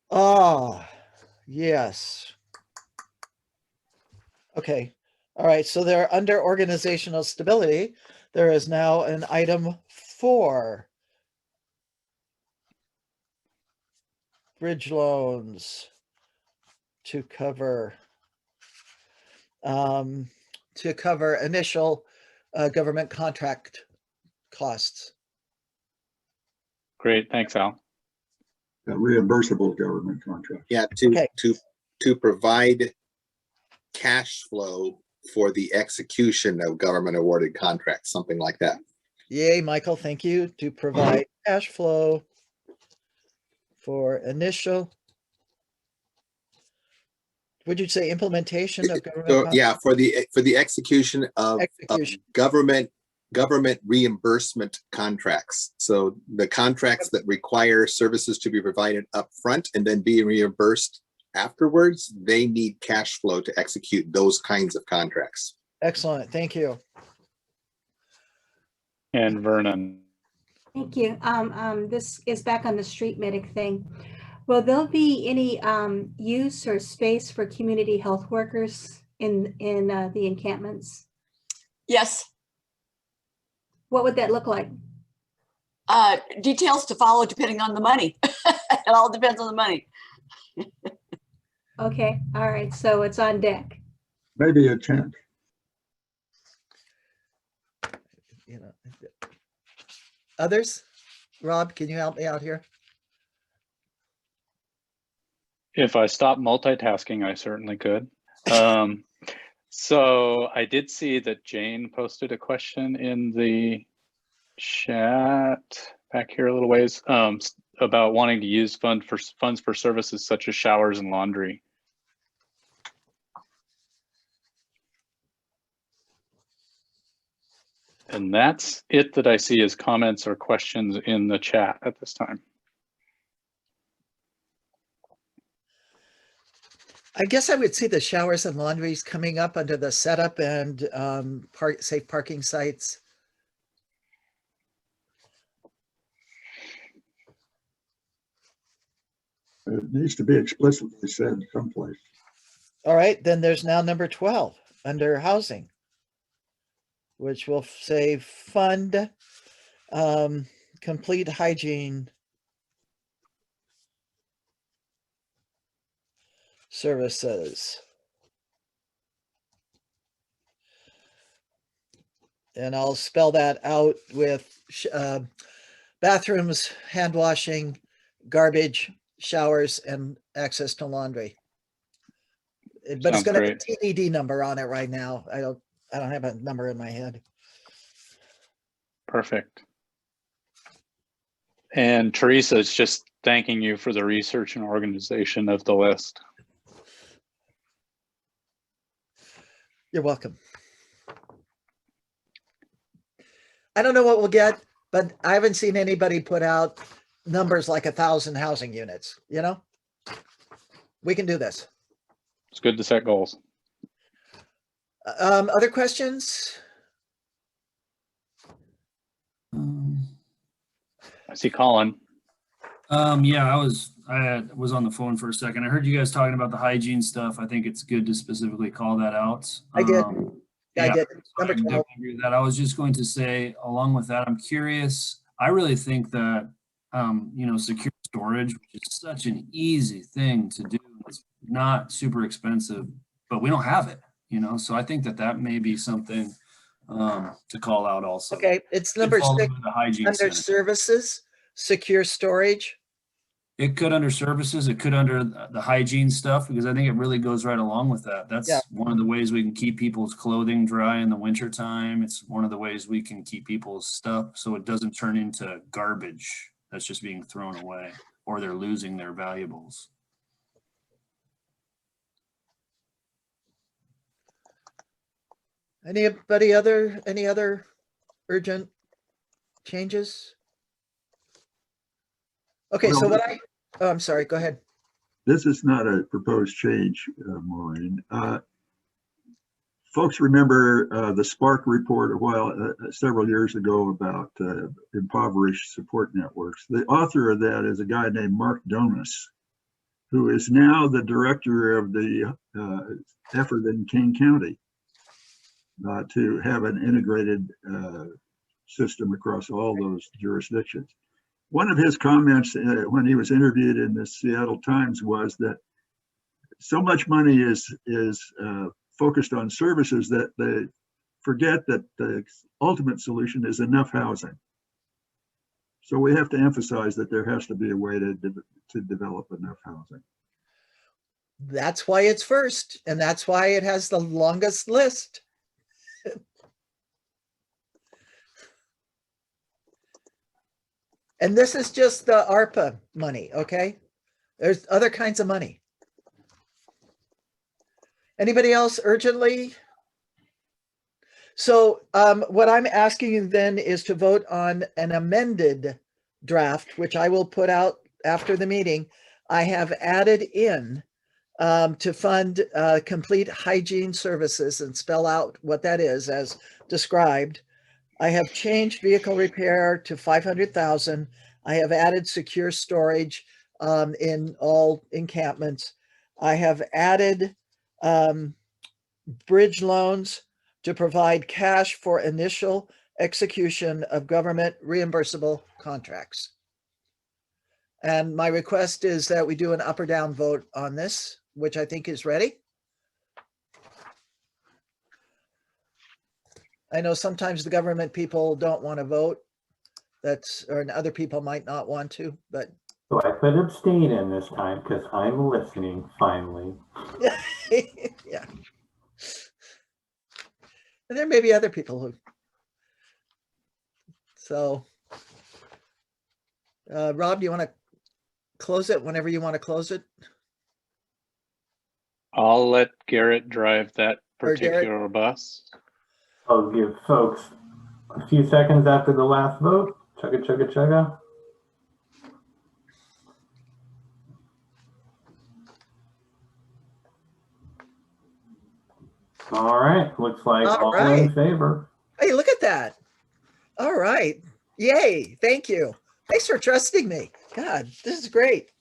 Ah, yes. Okay. All right. So they're under organizational stability. There is now an item 4. Bridge loans to cover initial government contract costs. Great. Thanks, Al. Reimbursable government contract. Yeah, to provide cash flow for the execution of government awarded contracts, something like that. Yay, Michael, thank you. To provide cash flow for initial, would you say implementation of government? So, yeah, for the execution of government reimbursement contracts. So the contracts that require services to be provided up front and then be reimbursed afterwards, they need cash flow to execute those kinds of contracts. Excellent, thank you. And Vernon. Thank you. This is back on the street medic thing. Will there be any use or space for community health workers in the encampments? Yes. What would that look like? Details to follow depending on the money. It all depends on the money. Okay, all right, so it's on deck. Maybe a tent. You know, others? Rob, can you help me out here? If I stop multitasking, I certainly could. So I did see that Jane posted a question in the chat back here a little ways about wanting to use funds for services such as showers and laundry. And that's it that I see as comments or questions in the chat at this time. I guess I would see the showers and laundries coming up under the setup and safe parking sites. It needs to be explicitly said someplace. All right, then there's now number 12 under housing, which will say fund complete hygiene services. And I'll spell that out with bathrooms, hand washing, garbage, showers, and access to laundry. But it's going to have a TDD number on it right now. I don't have a number in my head. Perfect. And Teresa is just thanking you for the research and organization of the list. You're welcome. I don't know what we'll get, but I haven't seen anybody put out numbers like 1,000 housing units, you know? We can do this. It's good to set goals. Other questions? I see Colin. Yeah, I was on the phone for a second. I heard you guys talking about the hygiene stuff. I think it's good to specifically call that out. I did. Yeah, I did. Number 12. Agree with that. I was just going to say, along with that, I'm curious. I really think that secure storage, which is such an easy thing to do. It's not super expensive, but we don't have it. So I think that may be something to call out also. Okay, it's number 6 the hygiene under services, secure storage. It could under services, it could under the hygiene stuff, because I think it really goes right along with that. That's one of the ways we can keep people's clothing dry in the winter time. It's one of the ways we can keep people's stuff so it doesn't turn into garbage that's just being thrown away, or they're losing their valuables. Any other urgent changes? Okay, so Well, oh, I'm sorry, go ahead. This is not a proposed change, Maureen. Folks remember the Spark report several years ago about impoverished support networks. The author of that is a guy named Mark Donis, who is now the director of the effort in King County to have an integrated system across all those jurisdictions. One of his comments when he was interviewed in the Seattle Times was that so much money is focused on services that they forget that the ultimate solution is enough housing. So we have to emphasize that there has to be a way to develop enough housing. That's why it's first, and that's why it has the longest list. And this is just the ARPA money, okay? There's other kinds of money. Anybody else urgently? So what I'm asking you then is to vote on an amended draft, which I will put out after the meeting. I have added in to fund complete hygiene services and spell out what that is as described. I have changed vehicle repair to 500,000. I have added secure storage in all encampments. I have added bridge loans to provide cash for initial execution of government reimbursable contracts. And my request is that we do an up or down vote on this, which I think is ready. I know sometimes the government people don't want to vote. Or other people might not want to, but. So I put abstain in this time because I'm listening finally. Yeah. And there may be other people who. So, Rob, do you want to close it whenever you want to close it? I'll let Garrett drive that particular bus. I'll give folks a few seconds after the last vote. Chugga, chugga, chugga. All right, looks like all in favor. Hey, look at that. All right. Yay. Thank you. Thanks for trusting me. God, this is great.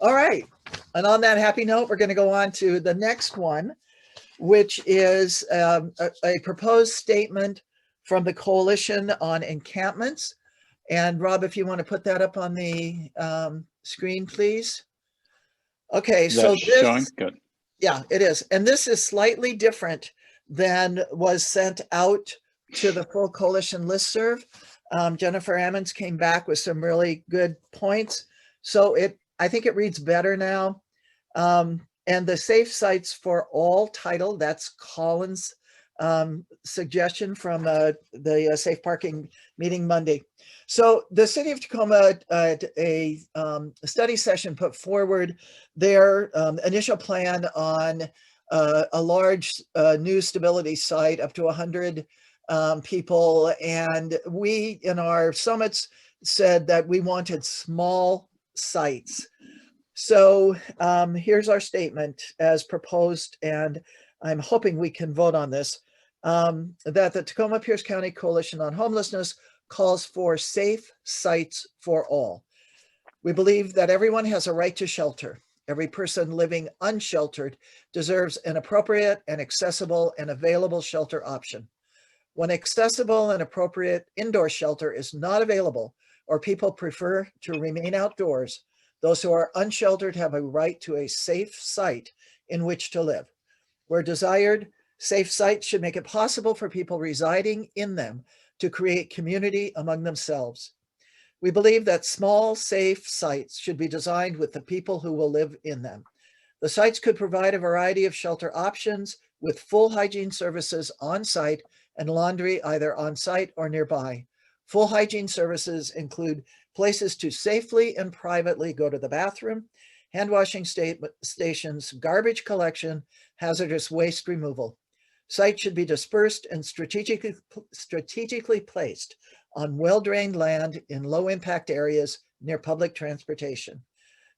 All right. And on that happy note, we're going to go on to the next one, which is a proposed statement from the Coalition on Encampments. And Rob, if you want to put that up on the screen, please. Okay, so this, showing? Good. Yeah, it is. And this is slightly different than was sent out to the full coalition listserv. Jennifer Ammons came back with some really good points. So I think it reads better now. And the Safe Sites for All title, that's Colin's suggestion from the Safe Parking meeting Monday. So the city of Tacoma, a study session put forward their initial plan on a large new stability site up to 100 people. And we, in our summits, said that we wanted small sites. So here's our statement as proposed, and I'm hoping we can vote on this, that the Tacoma Pierce County Coalition on Homelessness calls for safe sites for all. We believe that everyone has a right to shelter. Every person living unsheltered deserves an appropriate and accessible and available shelter option. When accessible and appropriate indoor shelter is not available, or people prefer to remain outdoors, those who are unsheltered have a right to a safe site in which to live. Where desired, safe sites should make it possible for people residing in them to create community among themselves. We believe that small, safe sites should be designed with the people who will live in them. The sites could provide a variety of shelter options with full hygiene services on site and laundry either on site or nearby. Full hygiene services include places to safely and privately go to the bathroom, hand washing stations, garbage collection, hazardous waste removal. Sites should be dispersed and strategically placed on well-drained land in low-impact areas near public transportation.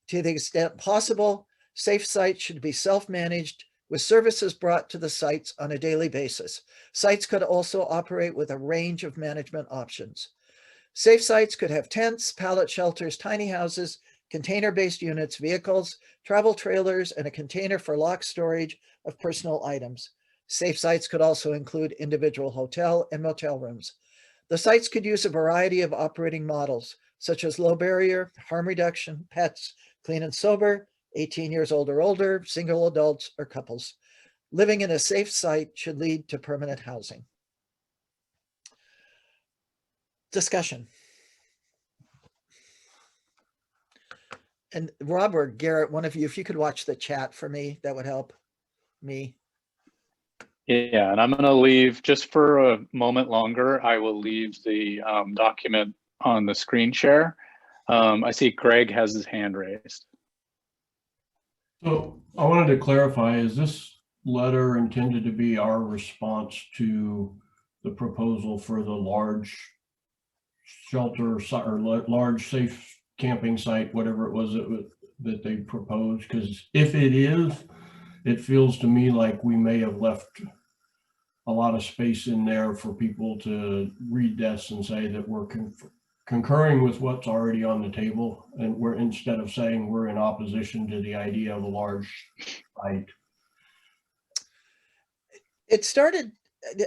To the extent possible, safe sites should be self-managed with services brought to the sites on a daily basis. Sites could also operate with a range of management options. Safe sites could have tents, pallet shelters, tiny houses, container-based units, vehicles, travel trailers, and a container for locked storage of personal items. Safe sites could also include individual hotel and motel rooms. The sites could use a variety of operating models, such as low barrier, harm reduction, pets, clean and sober, 18 years old or older, single adults or couples. Living in a safe site should lead to permanent housing. Discussion. And Rob or Garrett, one of you, if you could watch the chat for me, that would help me. Yeah, and I'm going to leave just for a moment longer. I will leave the document on the screen share. I see Greg has his hand raised. So I wanted to clarify, is this letter intended to be our response to the proposal for the large shelter or large safe camping site, whatever it was that they proposed? Because if it is, it feels to me like we may have left a lot of space in there for people to read this and say that we're concurring with what's already on the table, and we're, instead of saying we're in opposition to the idea of a large site. It started,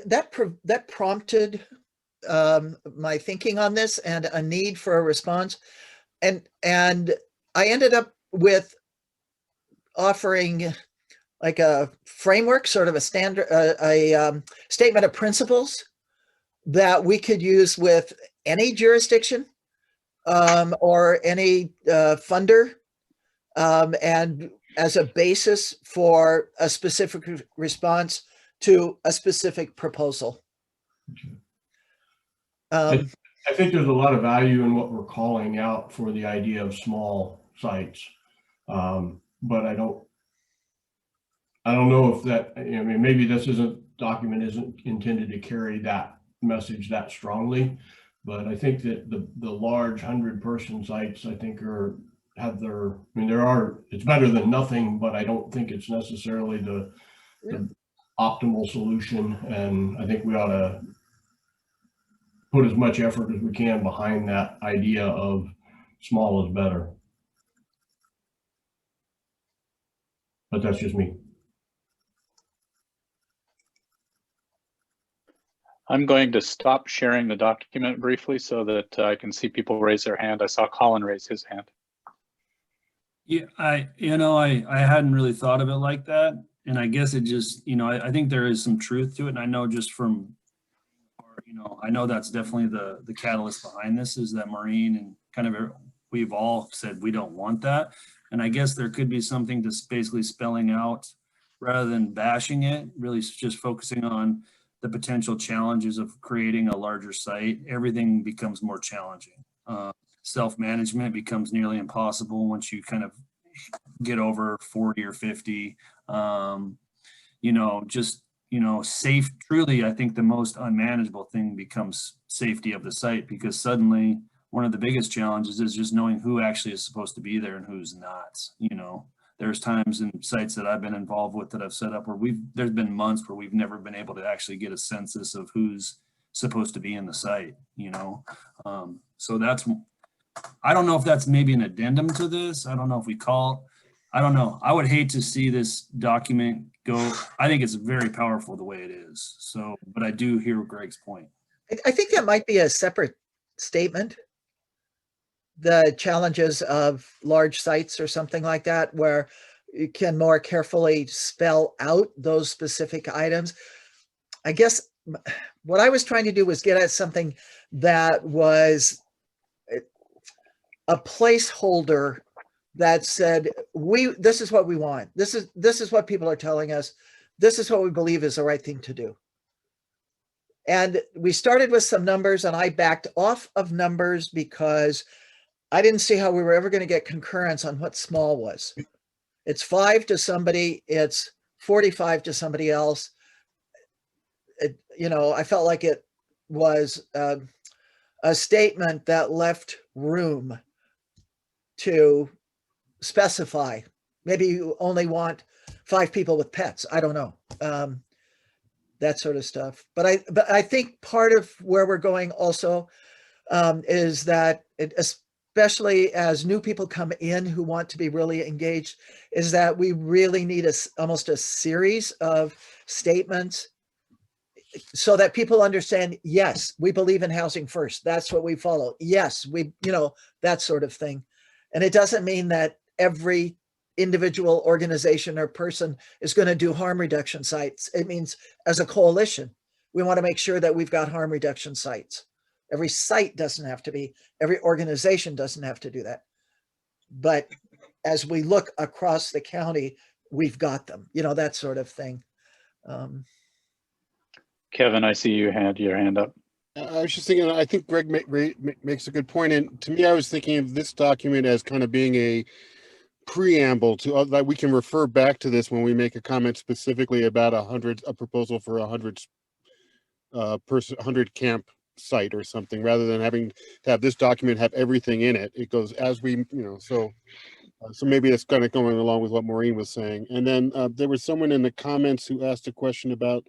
that prompted my thinking on this and a need for a response. And I ended up with offering like a framework, sort of a standard, a statement of principles that we could use with any jurisdiction or any funder, and as a basis for a specific response to a specific proposal. I think there's a lot of value in what we're calling out for the idea of small sites, but I don't know if that, I mean, maybe this document isn't intended to carry that message that strongly, but I think that the large 100-person sites, I think it's better than nothing, but I don't think it's necessarily the optimal solution. And I think we ought to put as much effort as we can behind that idea of small is better. But that's just me. I'm going to stop sharing the document briefly so that I can see people raise their hand. I saw Colin raise his hand. Yeah, I hadn't really thought of it like that. And I guess it just, I think there is some truth to it. And I know just from, I know that's definitely the catalyst behind this, is that Maureen and kind of we've all said we don't want that. And I guess there could be something to basically spelling out, rather than bashing it, really just focusing on the potential challenges of creating a larger site. Everything becomes more challenging. Self-management becomes nearly impossible once you kind of get over 40 or 50. Safe, truly, I think the most unmanageable thing becomes safety of the site, because suddenly one of the biggest challenges is just knowing who actually is supposed to be there and who's not. There's times in sites that I've been involved with that I've set up where there's been months where we've never been able to actually get a census of who's supposed to be in the site, so that's, I don't know if that's maybe an addendum to this. I don't know if we I don't know. I would hate to see this document go. I think it's very powerful the way it is. So, but I do hear Greg's point. I think that might be a separate statement. The challenges of large sites or something like that, where you can more carefully spell out those specific items. I guess what I was trying to do was get at something that was a placeholder that said, this is what we want. This is what people are telling us. This is what we believe is the right thing to do. And we started with some numbers and I backed off of numbers because I didn't see how we were ever going to get concurrence on what small was. It's 5 to somebody, it's 45 to somebody else. I felt like it was a statement that left room to specify. Maybe you only want 5 people with pets. I don't know. That sort of stuff. But I think part of where we're going also is that especially as new people come in who want to be really engaged, is that we really need almost a series of statements so that people understand, yes, we believe in housing first. That's what we follow. Yes, that sort of thing. And it doesn't mean that every individual organization or person is going to do harm reduction sites. It means as a coalition, we want to make sure that we've got harm reduction sites. Every site doesn't have to be, every organization doesn't have to do that. But as we look across the county, we've got them, that sort of thing. Kevin, I see you had your hand up. I was just thinking, I think Greg makes a good point. And to me, I was thinking of this document as kind of being a preamble to that we can refer back to this when we make a comment specifically about a proposal for 100 camp site or something, rather than having to have this document have everything in it. It goes as we, so maybe that's kind of going along with what Maureen was saying. And then there was someone in the comments who asked a question about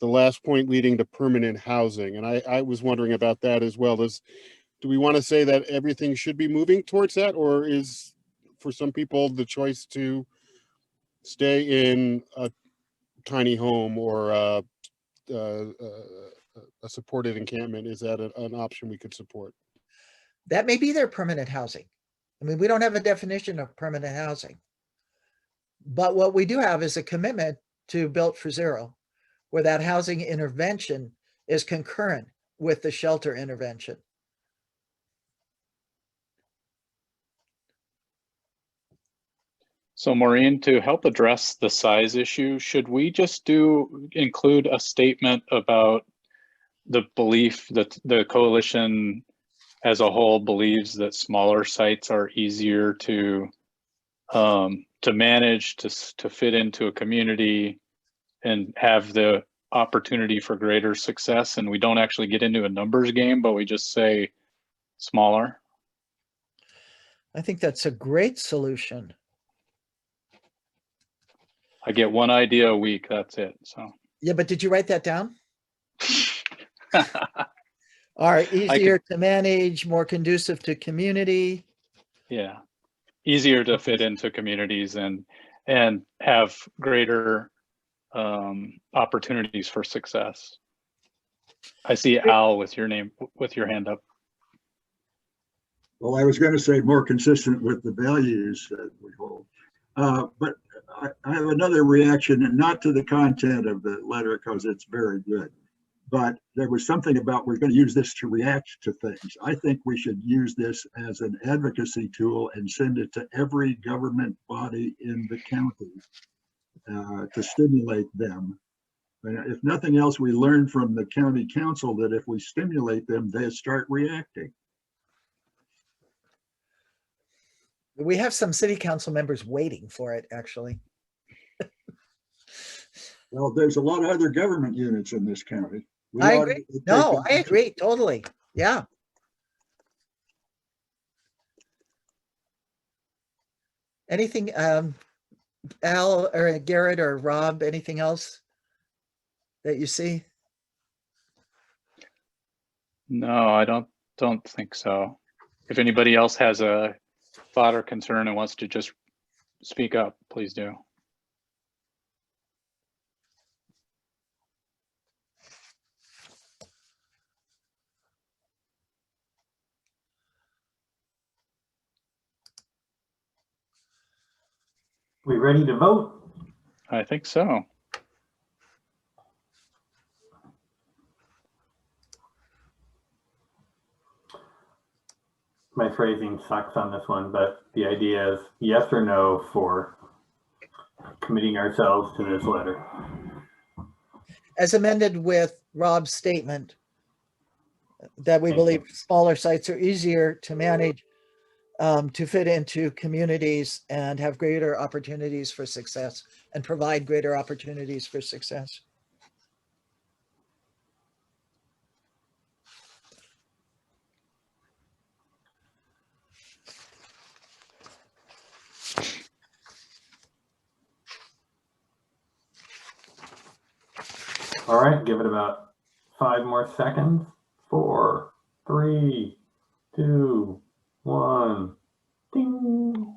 the last point leading to permanent housing. And I was wondering about that as well. Do we want to say that everything should be moving towards that, or is for some people the choice to stay in a tiny home or a supported encampment? Is that an option we could support? That may be their permanent housing. I mean, we don't have a definition of permanent housing, but what we do have is a commitment to Built for Zero, where that housing intervention is concurrent with the shelter intervention. So Maureen, to help address the size issue, should we just include a statement about the belief that the coalition as a whole believes that smaller sites are easier to manage, to fit into a community and have the opportunity for greater success, and we don't actually get into a numbers game, but we just say smaller? I think that's a great solution. I get one idea a week, that's it. So yeah, but did you write that down? All right, easier to manage, more conducive to community. Yeah, easier to fit into communities and have greater opportunities for success. I see Al with your hand up. Well, I was going to say more consistent with the values that we hold. But I have another reaction, and not to the content of the letter because it's very good, but there was something about we're going to use this to react to things. I think we should use this as an advocacy tool and send it to every government body in the county to stimulate them. If nothing else, we learn from the county council that if we stimulate them, they start reacting. We have some city council members waiting for it, actually. Well, there's a lot of other government units in this county. I agree. No, I agree totally. Yeah. Anything, Al or Garrett or Rob, anything else that you see? No, I don't think so. If anybody else has a thought or concern and wants to just speak up, please do. We ready to vote? I think so. My phrasing sucks on this one, but the idea is yes or no for committing ourselves to this letter. as amended with Rob's statement, that we believe smaller sites are easier to manage, to fit into communities and have greater opportunities for success and provide greater opportunities for success. All right, give it about 5 more seconds. 4, 3, 2, 1. Ding.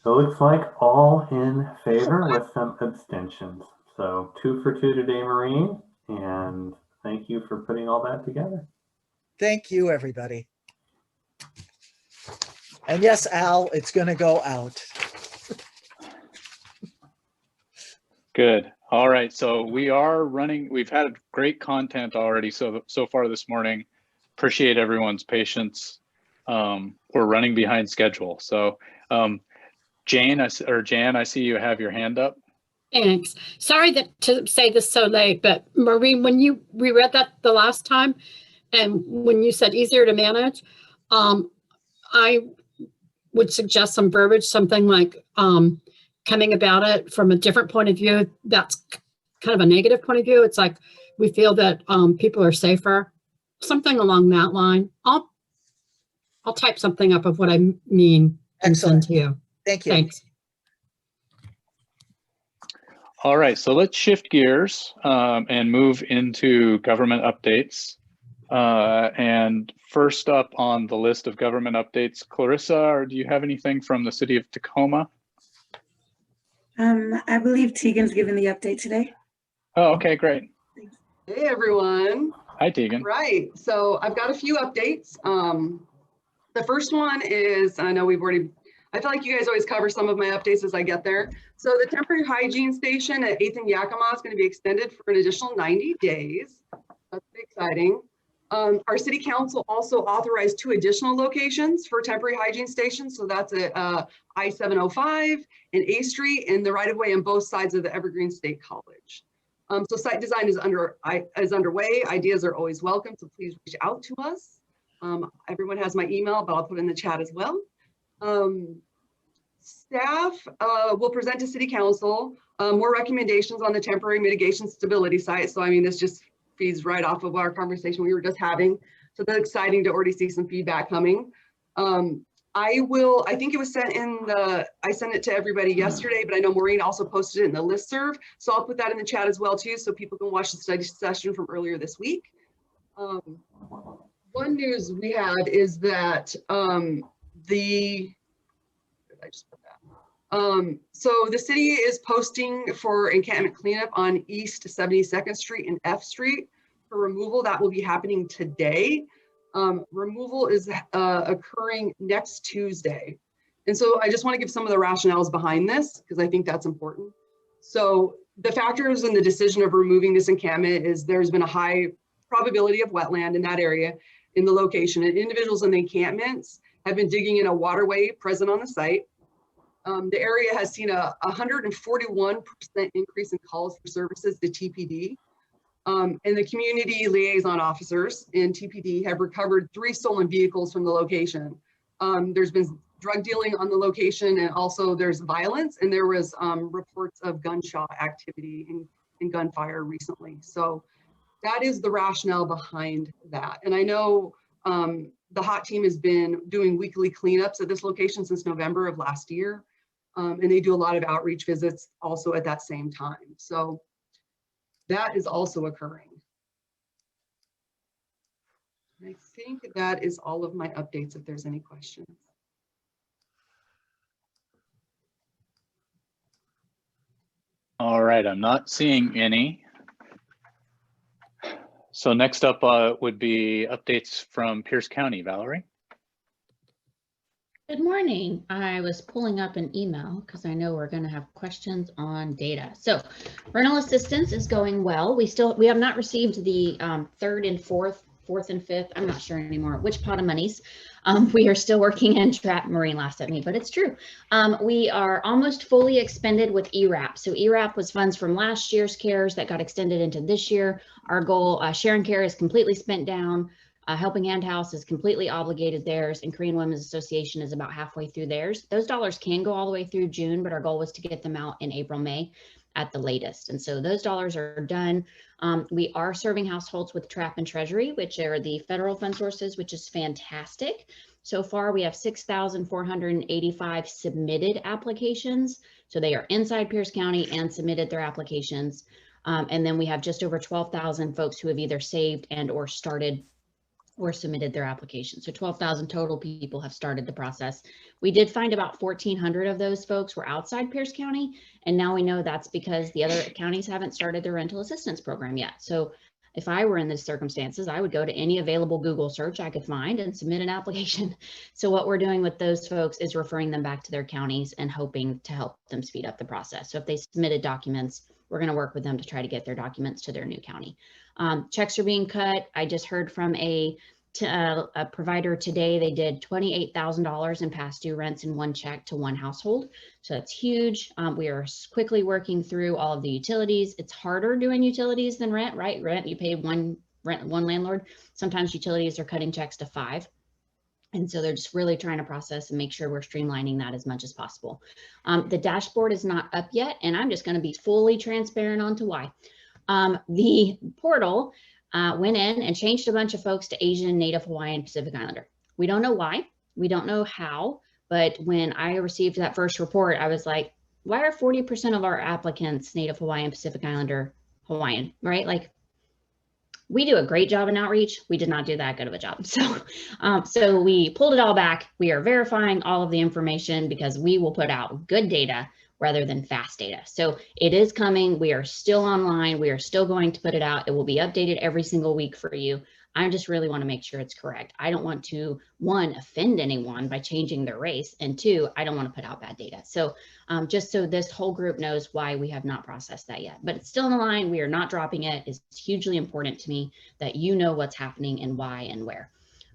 So it looks like all in favor with some abstentions. So 2 for 2 today, Maureen, and thank you for putting all that together. Thank you, everybody. And yes, Al, it's going to go out. Good. All right. So we are running. We've had great content already so far this morning. Appreciate everyone's patience. We're running behind schedule. So Jan, I see you have your hand up. Thanks. Sorry to say this so late, but Maureen, when you reread that the last time, and when you said easier to manage, I would suggest some verbiage, something like coming about it from a different point of view. That's kind of a negative point of view. It's like we feel that people are safer, something along that line. I'll type something up of what I mean and send to you. Thank you. Thanks. All right, so let's shift gears and move into government updates. And first up on the list of government updates, Clarissa, or do you have anything from the city of Tacoma? I believe Tegan's given the update today. Oh, okay, great. Hey, everyone. Hi, Tegan. Right, so I've got a few updates. The first one is, I know we've already, I feel like you guys always cover some of my updates as I get there. So the temporary hygiene station at 8th and Yakima is going to be extended for an additional 90 days. That's exciting. Our city council also authorized 2 additional locations for temporary hygiene stations. So that's at I-705 and A Street in the right of way on both sides of the Evergreen State College. So site design is underway. Ideas are always welcome, so please reach out to us. Everyone has my email, but I'll put it in the chat as well. Staff will present to City Council more recommendations on the temporary mitigation stability site. So I mean, this just feeds right off of our conversation we were just having. So that's exciting to already see some feedback coming. I think it was sent in I sent it to everybody yesterday, but I know Maureen also posted it in the listserv. So I'll put that in the chat as well too, so people can watch the study session from earlier this week. One news we had is that so the city is posting for encampment cleanup on East 72nd Street and F Street for removal. That will be happening today. Removal is occurring next Tuesday. And so I just want to give some of the rationales behind this because I think that's important. So the factors in the decision of removing this encampment is there's been a high probability of wetland in that area in the location, and individuals in the encampments have been digging in a waterway present on the site. The area has seen a 141% increase in calls for services to TPD. And the community liaison officers in TPD have recovered 3 stolen vehicles from the location. There's been drug dealing on the location, and also there's violence, and there was reports of gunshot activity and gunfire recently. So that is the rationale behind that. And I know the HOT team has been doing weekly cleanups at this location since November of last year. And they do a lot of outreach visits also at that same time. So that is also occurring. I think that is all of my updates if there's any questions. All right, I'm not seeing any. So next up would be updates from Pierce County. Valerie. Good morning. I was pulling up an email because I know we're going to have questions on data. So rental assistance is going well. We have not received the 3rd and 4th and 5th. I'm not sure anymore which pot of monies. We are still working in trap. Maureen laughed at me, but it's true. We are almost fully expended with ERAP. So ERAP was funds from last year's CARES that got extended into this year. Our goal, Sharon Care is completely spent down. Helping Hand House is completely obligated theirs, and Korean Women's Association is about halfway through theirs. Those dollars can go all the way through June, but our goal was to get them out in April, May at the latest. And so those dollars are done. We are serving households with TRAP and Treasury, which are the federal fund sources, which is fantastic. So far, we have 6,485 submitted applications. So they are inside Pierce County and submitted their applications. And then we have just over 12,000 folks who have either saved and or started or submitted their application. So 12,000 total people have started the process. We did find about 1,400 of those folks were outside Pierce County. And now we know that's because the other counties haven't started their rental assistance program yet. So if I were in these circumstances, I would go to any available Google search I could find and submit an application. So what we're doing with those folks is referring them back to their counties and hoping to help them speed up the process. So if they submitted documents, we're going to work with them to try to get their documents to their new county. Checks are being cut. I just heard from a provider today. They did $28,000 in past due rents in one check to one household. So that's huge. We are quickly working through all of the utilities. It's harder doing utilities than rent, right? Rent, you pay one landlord. Sometimes utilities are cutting checks to 5. And so they're just really trying to process and make sure we're streamlining that as much as possible. The dashboard is not up yet, and I'm just going to be fully transparent on to why. The portal went in and changed a bunch of folks to Asian, Native Hawaiian, Pacific Islander. We don't know why, we don't know how, but when I received that first report, I was like, why are 40% of our applicants Native Hawaiian, Pacific Islander, Hawaiian, right? Like, we do a great job in outreach. We did not do that good of a job. So we pulled it all back. We are verifying all of the information because we will put out good data rather than fast data. So it is coming. We are still online. We are still going to put it out. It will be updated every single week for you. I just really want to make sure it's correct. I don't want to, 1, offend anyone by changing their race, and 2, I don't want to put out bad data. So just so this whole group knows why we have not processed that yet, but it's still in the line. We are not dropping it. It's hugely important to me that you know what's happening and why and where.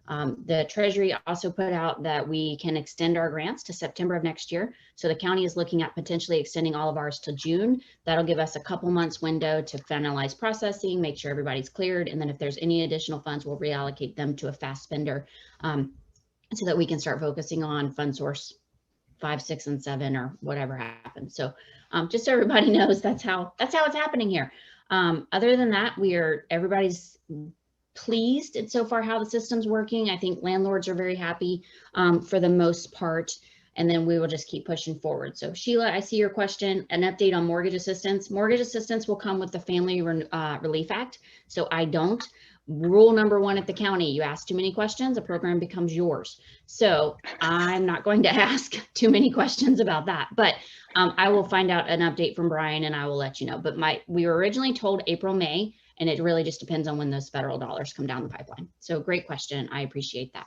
The Treasury also put out that we can extend our grants to September of next year. So the county is looking at potentially extending all of ours to June. That'll give us a couple months window to finalize processing, make sure everybody's cleared. And then if there's any additional funds, we'll reallocate them to a fast spender so that we can start focusing on fund source 5, 6, and 7 or whatever happens. So just so everybody knows, that's how it's happening here. Other than that, everybody's pleased and so far how the system's working. I think landlords are very happy for the most part, and then we will just keep pushing forward. So Sheila, I see your question, an update on mortgage assistance. Mortgage assistance will come with the Family Relief Act. So I don't. Rule number 1 at the county, you ask too many questions, a program becomes yours. So I'm not going to ask too many questions about that, but I will find out an update from Brian and I will let you know. But we were originally told April, May, and it really just depends on when those federal dollars come down the pipeline. So great question. I appreciate that.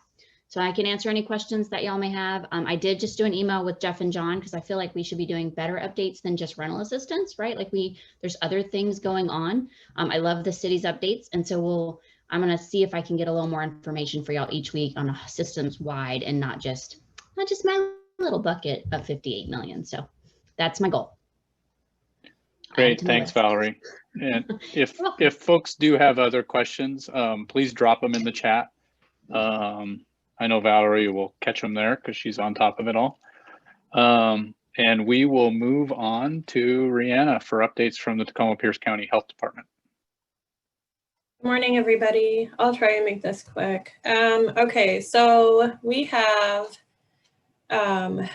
So I can answer any questions that y'all may have. I did just do an email with Jeff and John because I feel like we should be doing better updates than just rental assistance, right? Like there's other things going on. I love the city's updates. And so I'm going to see if I can get a little more information for y'all each week on systems wide and not just my little bucket of 58 million. So that's my goal. Great, thanks, Valerie. And if folks do have other questions, please drop them in the chat. I know Valerie will catch them there because she's on top of it all. And we will move on to Rihanna for updates from the Tacoma-Pierce County Health Department. Good morning, everybody. I'll try and make this quick. Okay, so we have a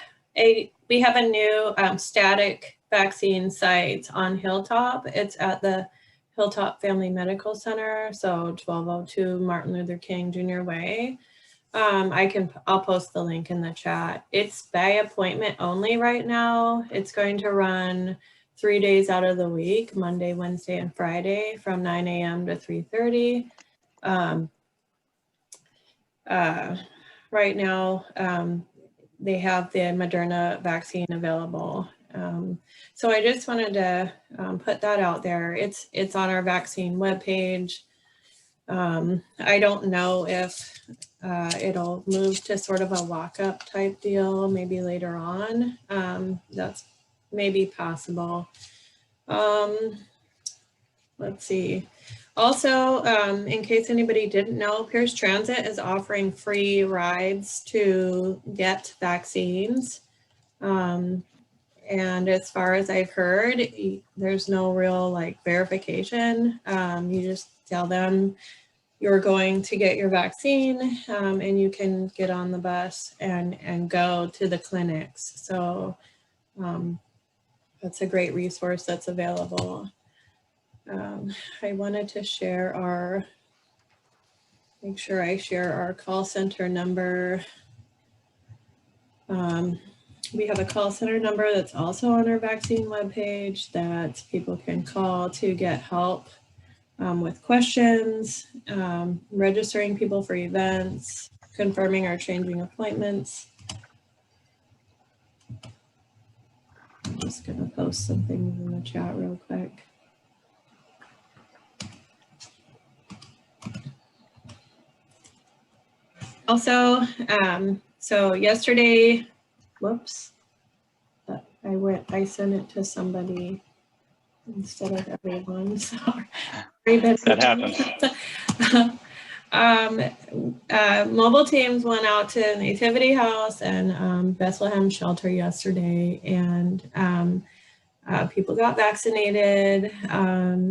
new static vaccine site on Hilltop. It's at the Hilltop Family Medical Center, so 1202 Martin Luther King Jr. Way. I'll post the link in the chat. It's by appointment only right now. It's going to run 3 days out of the week, Monday, Wednesday, and Friday from 9 a.m. to 3:30. Right now, they have the Moderna vaccine available. So I just wanted to put that out there. It's on our vaccine webpage. I don't know if it'll move to sort of a walk-up type deal maybe later on. That's maybe possible. Let's see. Also, in case anybody didn't know, Pierce Transit is offering free rides to get vaccines. And as far as I've heard, there's no real like verification. You just tell them you're going to get your vaccine, and you can get on the bus and go to the clinics. So that's a great resource that's available. I wanted to share make sure I share our call center number. We have a call center number that's also on our vaccine webpage that people can call to get help with questions, registering people for events, confirming or changing appointments. I'm just gonna post some things in the chat real quick. Also, so yesterday, whoops, I sent it to somebody instead of everyone, sorry. That happens. Mobile teams went out to Nativity House and Bethlehem Shelter yesterday, and people got vaccinated.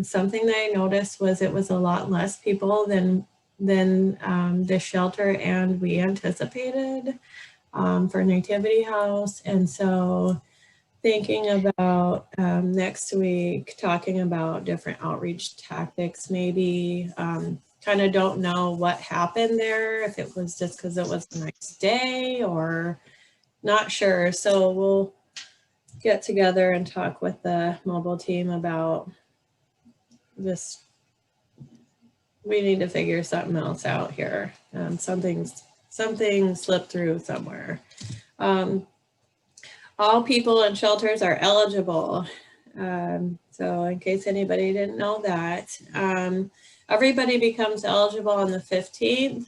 Something that I noticed was it was a lot less people than the shelter and we anticipated for Nativity House. And so thinking about next week, talking about different outreach tactics, maybe kind of don't know what happened there, if it was just because it was a nice day or not sure. So we'll get together and talk with the mobile team about this. We need to figure something else out here. Something slipped through somewhere. All people in shelters are eligible. So in case anybody didn't know that, everybody becomes eligible on the 15th.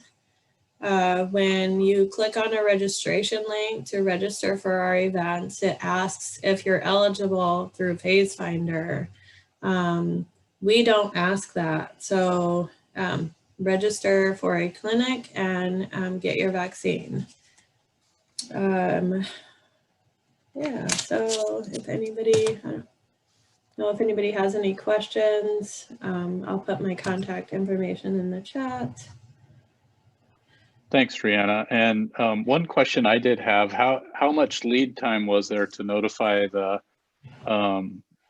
When you click on a registration link to register for our events, it asks if you're eligible through Phase Finder. We don't ask that. So register for a clinic and get your vaccine. Yeah, so if anybody, I don't know if anybody has any questions, I'll put my contact information in the chat. Thanks, Rihanna. And one question I did have, how much lead time was there to notify the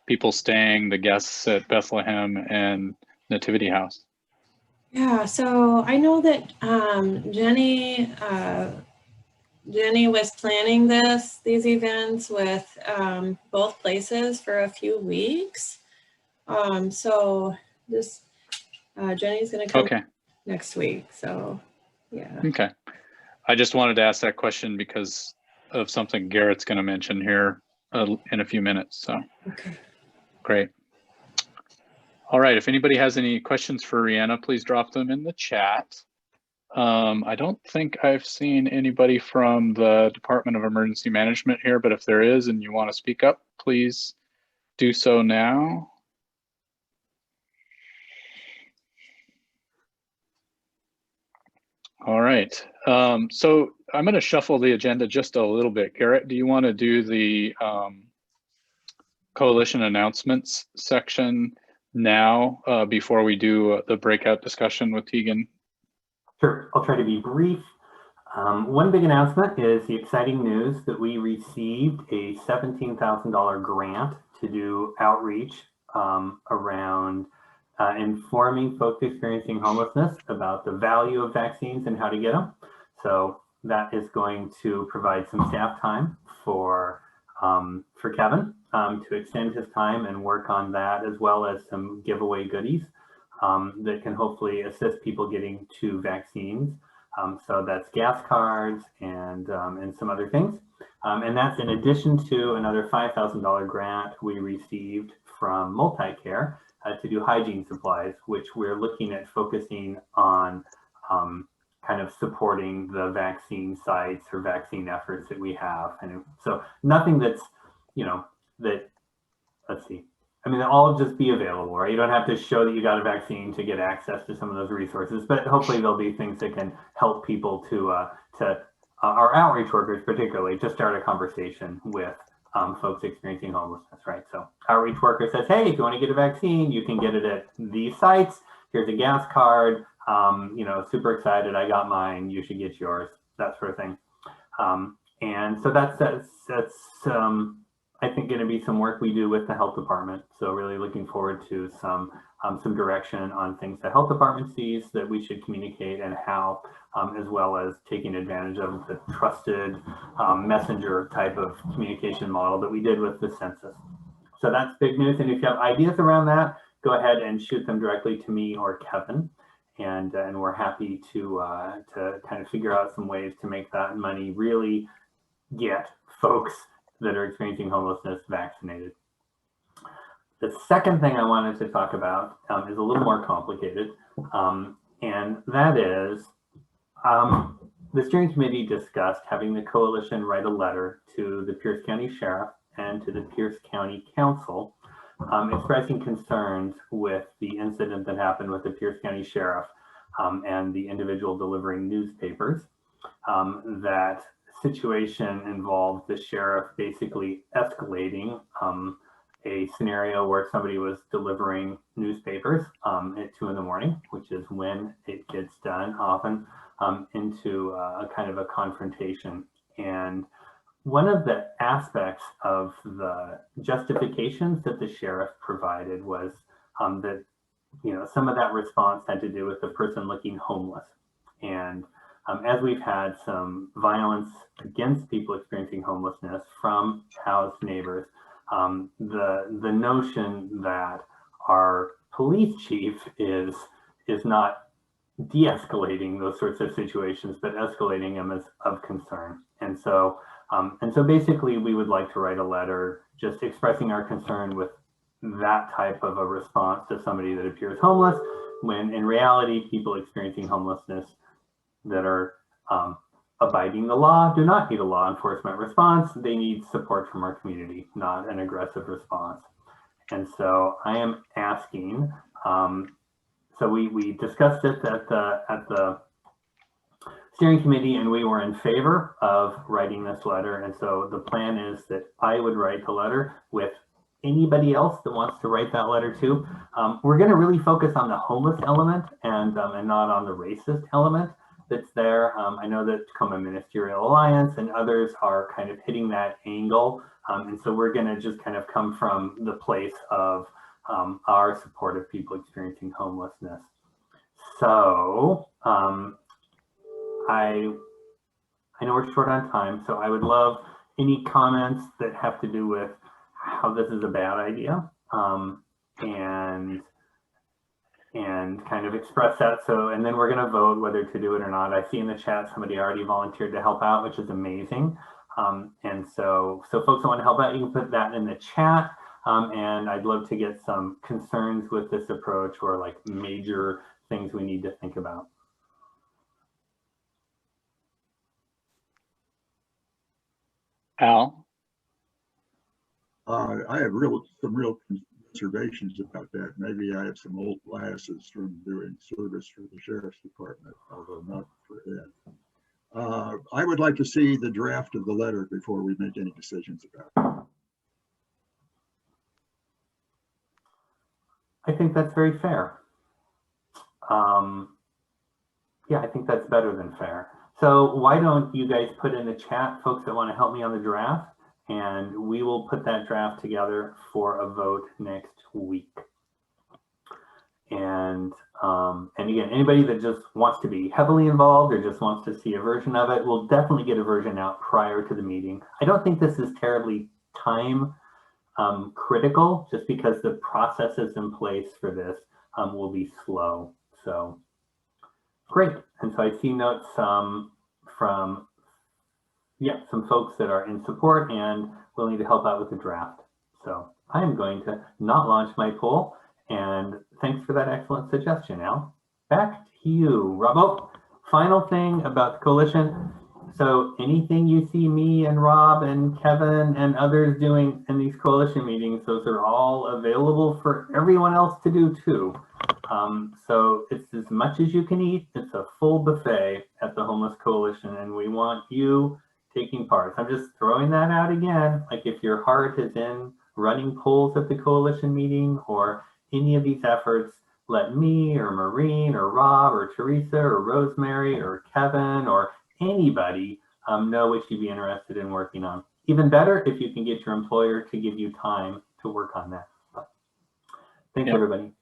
people staying, the guests at Bethlehem and Nativity House? Yeah, so I know that Jenny was planning these events with both places for a few weeks. So this Jenny's gonna come next week. So yeah. Okay. I just wanted to ask that question because of something Garrett's going to mention here in a few minutes. So great. All right. If anybody has any questions for Rihanna, please drop them in the chat. I don't think I've seen anybody from the Department of Emergency Management here, but if there is and you want to speak up, please do so now. All right. So I'm going to shuffle the agenda just a little bit. Garrett, do you want to do the coalition announcements section now before we do the breakout discussion with Tegan? Sure, I'll try to be brief. One big announcement is the exciting news that we received a $17,000 grant to do outreach around informing folks experiencing homelessness about the value of vaccines and how to get them. So that is going to provide some staff time for Kevin to extend his time and work on that, as well as some giveaway goodies that can hopefully assist people getting to vaccines. So that's gas cards and some other things. And that's in addition to another $5,000 grant we received from MultiCare to to do hygiene supplies, which we're looking at focusing on kind of supporting the vaccine sites or vaccine efforts that we have. And so nothing that's, you know, that, let's see, I mean, they'll all just be available, right? You don't have to show that you got a vaccine to get access to some of those resources, but hopefully there'll be things that can help people to our outreach workers, particularly, to start a conversation with folks experiencing homelessness, right? So outreach worker says, hey, if you want to get a vaccine, you can get it at these sites. Here's a gas card. You know, super excited. I got mine. You should get yours. That sort of thing. And so that's I think going to be some work we do with the health department. So really looking forward to some direction on things the health department sees that we should communicate and how, as well as taking advantage of the trusted messenger type of communication model that we did with the census. So that's big news. And if you have ideas around that, go ahead and shoot them directly to me or Kevin. And we're happy to kind of figure out some ways to make that money really get folks that are experiencing homelessness vaccinated. The second thing I wanted to talk about is a little more complicated, and that is the steering committee discussed having the coalition write a letter to the Pierce County Sheriff and to the Pierce County Council expressing concerns with the incident that happened with the Pierce County Sheriff and the individual delivering newspapers. That situation involved the sheriff basically escalating a scenario where somebody was delivering newspapers at 2 in the morning, which is when it gets done often, into a kind of a confrontation. And one of the aspects of the justifications that the sheriff provided was that, you know, some of that response had to do with the person looking homeless. And as we've had some violence against people experiencing homelessness from housed neighbors, the notion that our police chief is not de-escalating those sorts of situations, but escalating them is of concern. And so basically we would like to write a letter just expressing our concern with that type of a response to somebody that appears homeless, when in reality, people experiencing homelessness that are abiding the law do not need a law enforcement response. They need support from our community, not an aggressive response. And so I am asking, so we discussed it at the steering committee, and we were in favor of writing this letter. And so the plan is that I would write the letter with anybody else that wants to write that letter too. We're going to really focus on the homeless element and not on the racist element that's there. I know that Tacoma Ministerial Alliance and others are kind of hitting that angle. And so we're going to just kind of come from the place of our support of people experiencing homelessness. So I know we're short on time, so I would love any comments that have to do with how this is a bad idea, and kind of express that. So, and then we're going to vote whether to do it or not. I see in the chat somebody already volunteered to help out, which is amazing. And so folks that want to help out, you can put that in the chat. And I'd love to get some concerns with this approach, or like major things we need to think about. Al? I have some real observations about that. Maybe I have some old glasses from doing service for the sheriff's department, although not for Ed. I would like to see the draft of the letter before we make any decisions about it. I think that's very fair. Yeah, I think that's better than fair. So why don't you guys put in the chat, folks that want to help me on the draft, and we will put that draft together for a vote next week. And again, anybody that just wants to be heavily involved or just wants to see a version of it, we'll definitely get a version out prior to the meeting. I don't think this is terribly time critical, just because the processes in place for this will be slow. So great. And so I see notes from some folks that are in support and willing to help out with the draft. So I am going to not launch my poll And thanks for that excellent suggestion, Al. Back to you, Rob. Oh, final thing about the coalition. So anything you see me and Rob and Kevin and others doing in these coalition meetings, those are all available for everyone else to do too. So it's as much as you can eat. It's a full buffet at the Homeless Coalition, and we want you taking part. I'm just throwing that out again. Like if your heart is in running polls at the coalition meeting or any of these efforts, let me or Maureen or Rob or Teresa or Rosemary or Kevin or anybody know what you'd be interested in working on. Even better if you can get your employer to give you time to work on that. Thanks, everybody.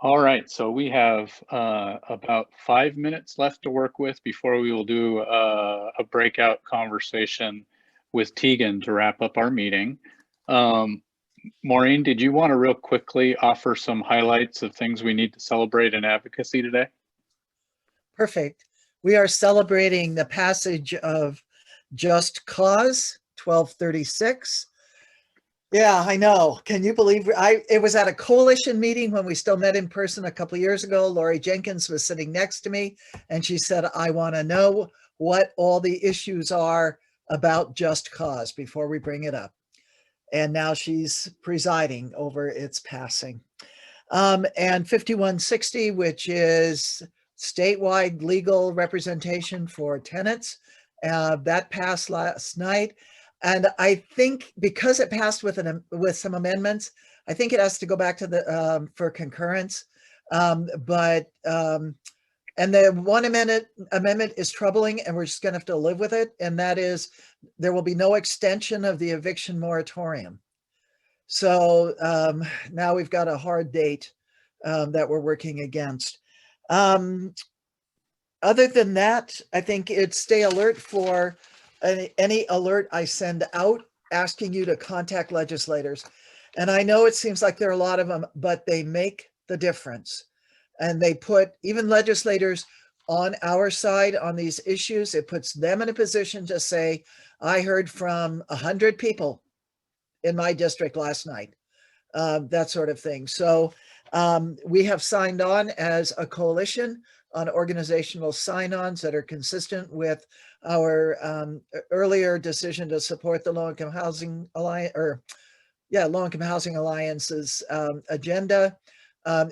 All right, so we have about 5 minutes left to work with before we will do a breakout conversation with Tegan to wrap up our meeting. Maureen, did you want to real quickly offer some highlights of things we need to celebrate in advocacy today? Perfect. We are celebrating the passage of Just Cause 1236. Yeah, I know. Can you believe it was at a coalition meeting when we still met in person a couple of years ago. Lori Jenkins was sitting next to me and she said, I want to know what all the issues are about Just Cause before we bring it up. And now she's presiding over its passing. And 5160, which is statewide legal representation for tenants, that passed last night. And I think because it passed with some amendments, I think it has to go back to the for concurrence. And the one amendment is troubling, and we're just going to have to live with it. And that is, there will be no extension of the eviction moratorium. So now we've got a hard date that we're working against. Other than that, I think it's stay alert for any alert I send out asking you to contact legislators. And I know it seems like there are a lot of them, but they make the difference. And they put even legislators on our side on these issues. It puts them in a position to say, I heard from 100 people in my district last night, that sort of thing. So we have signed on as a coalition on organizational sign-ons that are consistent with our earlier decision to support the Low-Income Housing Alliance, Low-Income Housing Alliance's agenda,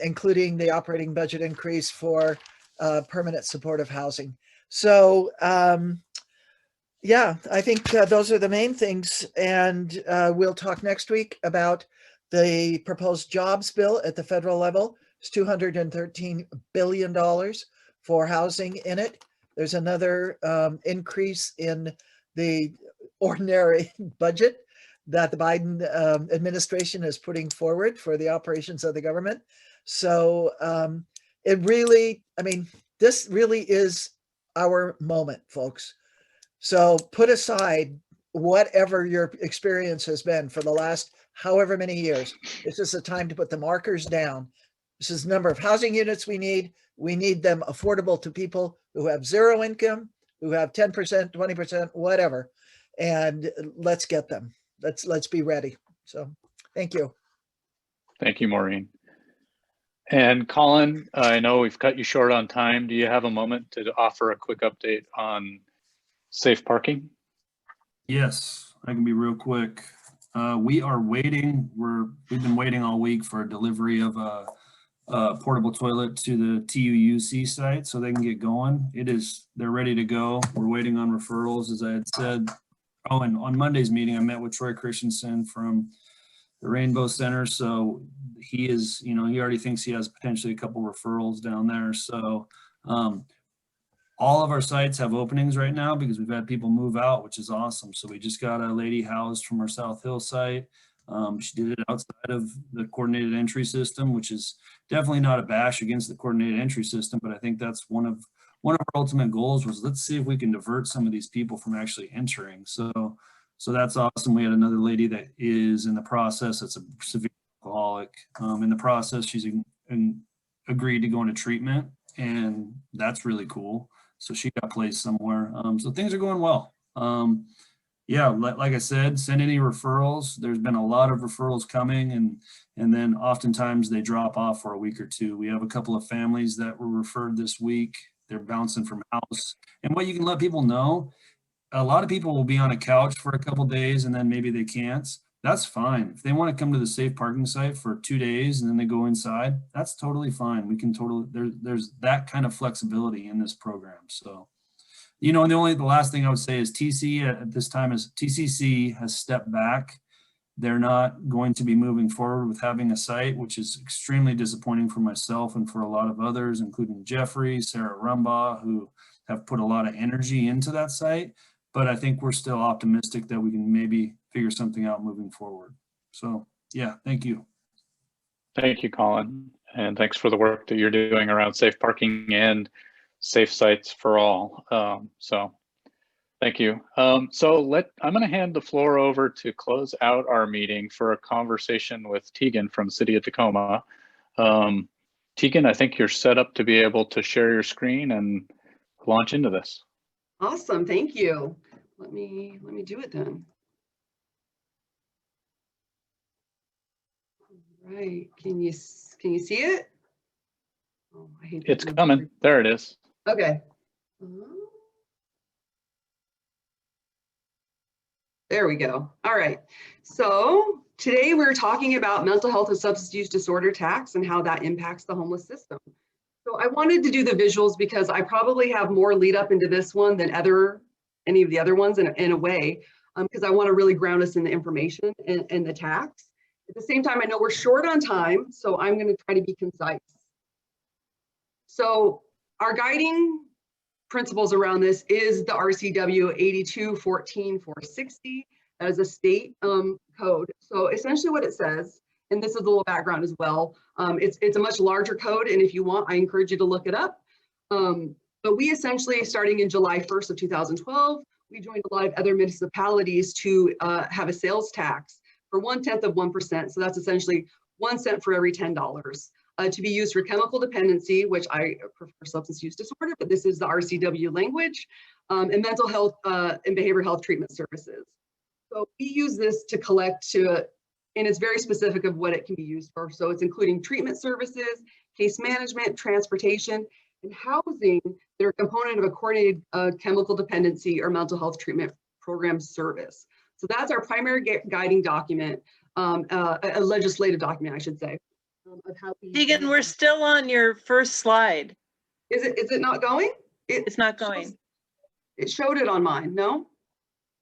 including the operating budget increase for permanent supportive housing. So yeah, I think those are the main things. And we'll talk next week about the proposed jobs bill at the federal level. It's $213 billion for housing in it. There's another increase in the ordinary budget that the Biden administration is putting forward for the operations of the government. So it really, I mean, this really is our moment, folks. So put aside whatever your experience has been for the last however many years. This is the time to put the markers down. This is the number of housing units we need. We need them affordable to people who have zero income, who have 10%, 20%, whatever. And let's get them. Let's be ready. So thank you. Thank you, Maureen. And Colin, I know we've cut you short on time. Do you have a moment to offer a quick update on safe parking? Yes, I can be real quick. We are waiting. We've been waiting all week for a delivery of a portable toilet to the TUUC site so they can get going. They're ready to go. We're waiting on referrals, as I had said. Oh, and on Monday's meeting, I met with Troy Christensen from the Rainbow Center. So he is, he already thinks he has potentially a couple referrals down there. So all of our sites have openings right now because we've had people move out, which is awesome. So we just got a lady housed from our South Hill site. She did it outside of the coordinated entry system, which is definitely not a bash against the coordinated entry system, but I think that's one of our ultimate goals was let's see if we can divert some of these people from actually entering. So that's awesome. We had another lady that is in the process. That's a severe alcoholic. In the process, she's agreed to go into treatment, and that's really cool. So she got placed somewhere. So things are going well. yeah, like I said, send any referrals. There's been a lot of referrals coming, and then oftentimes they drop off for a week or two. We have a couple of families that were referred this week. They're bouncing from house. And what you can let people know, a lot of people will be on a couch for a couple days and then maybe they can't. That's fine. If they want to come to the safe parking site for 2 days and then they go inside, that's totally fine. We can totally, there's that kind of flexibility in this program. So, you know, and the last thing I would say is TCC has stepped back. They're not going to be moving forward with having a site, which is extremely disappointing for myself and for a lot of others, including Jeffrey, Sarah Rumbaugh, who have put a lot of energy into that site. But I think we're still optimistic that we can maybe figure something out moving forward. So yeah, thank you. Thank you, Colin. And thanks for the work that you're doing around safe parking and safe sites for all. So thank you. I'm gonna hand the floor over to close out our meeting for a conversation with Tegan from City of Tacoma. Tegan, I think you're set up to be able to share your screen and launch into this. Awesome, thank you. Let me do it then. All right, can you see it? Oh, I hate it's coming. There it is. Okay. There we go. All right. So today we're talking about mental health and substance use disorder tax and how that impacts the homeless system. So I wanted to do the visuals because I probably have more lead up into this one than any of the other ones in a way, because I want to really ground us in the information and the tax. At the same time, I know we're short on time, so I'm going to try to be concise. So our guiding principles around this is the RCW 82-14-460. That is a state code. So essentially what it says, and this is a little background as well, it's a much larger code, and if you want, I encourage you to look it up. But we essentially, starting in July 1st of 2012, we joined a lot of other municipalities to have a sales tax for 1/10 of 1%. So that's essentially 1 cent for every $10 to be used for chemical dependency, which I prefer substance use disorder, but this is the RCW language, and mental health and behavioral health treatment services. So we use this to collect and it's very specific of what it can be used for. So it's including treatment services, case management, transportation, and housing that are a component of a coordinated chemical dependency or mental health treatment program service. So that's our primary guiding document, a legislative document, I should say. Of how Tegan, we're still on your first slide. Is it not going? It's not going. It showed it on mine, no?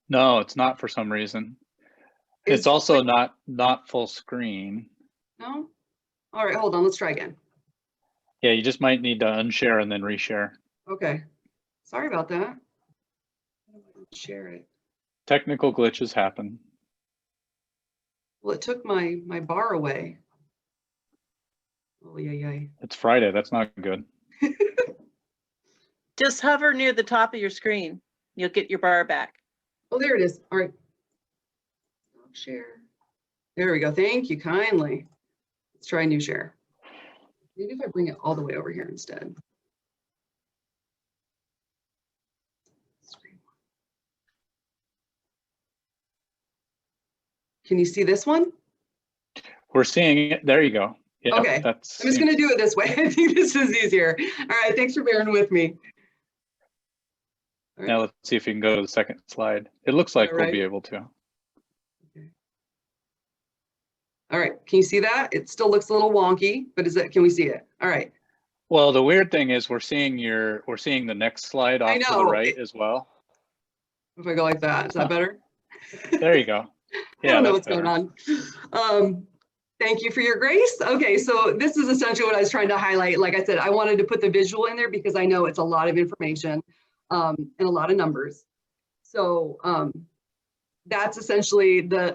No, it's not for some reason. It's also not full screen. No? All right, hold on, let's try again. Yeah, you just might need to unshare and then reshare. Okay, sorry about that. Share it. Technical glitches happen. Well, it took my bar away. Oh, yeah. It's Friday, that's not good. Just hover near the top of your screen. You'll get your bar back. Oh, there it is. All right. Share. There we go. Thank you kindly. Let's try a new share. Maybe if I bring it all the way over here instead. Can you see this one? We're seeing it. There you go. Yeah, okay. I'm just going to do it this way. I think this is easier. All right. Thanks for bearing with me. Right. Now let's see if you can go to the second slide. It looks like we'll be able to. Okay. All right. Can you see that? It still looks a little wonky, but can we see it? All right. Well, the weird thing is we're seeing the next slide off to the right as well. If I go like that, is that better? There you go. Yeah, I don't know what's going on. Thank you for your grace. Okay, so this is essentially what I was trying to highlight. Like I said, I wanted to put the visual in there because I know it's a lot of information and a lot of numbers. So that's essentially the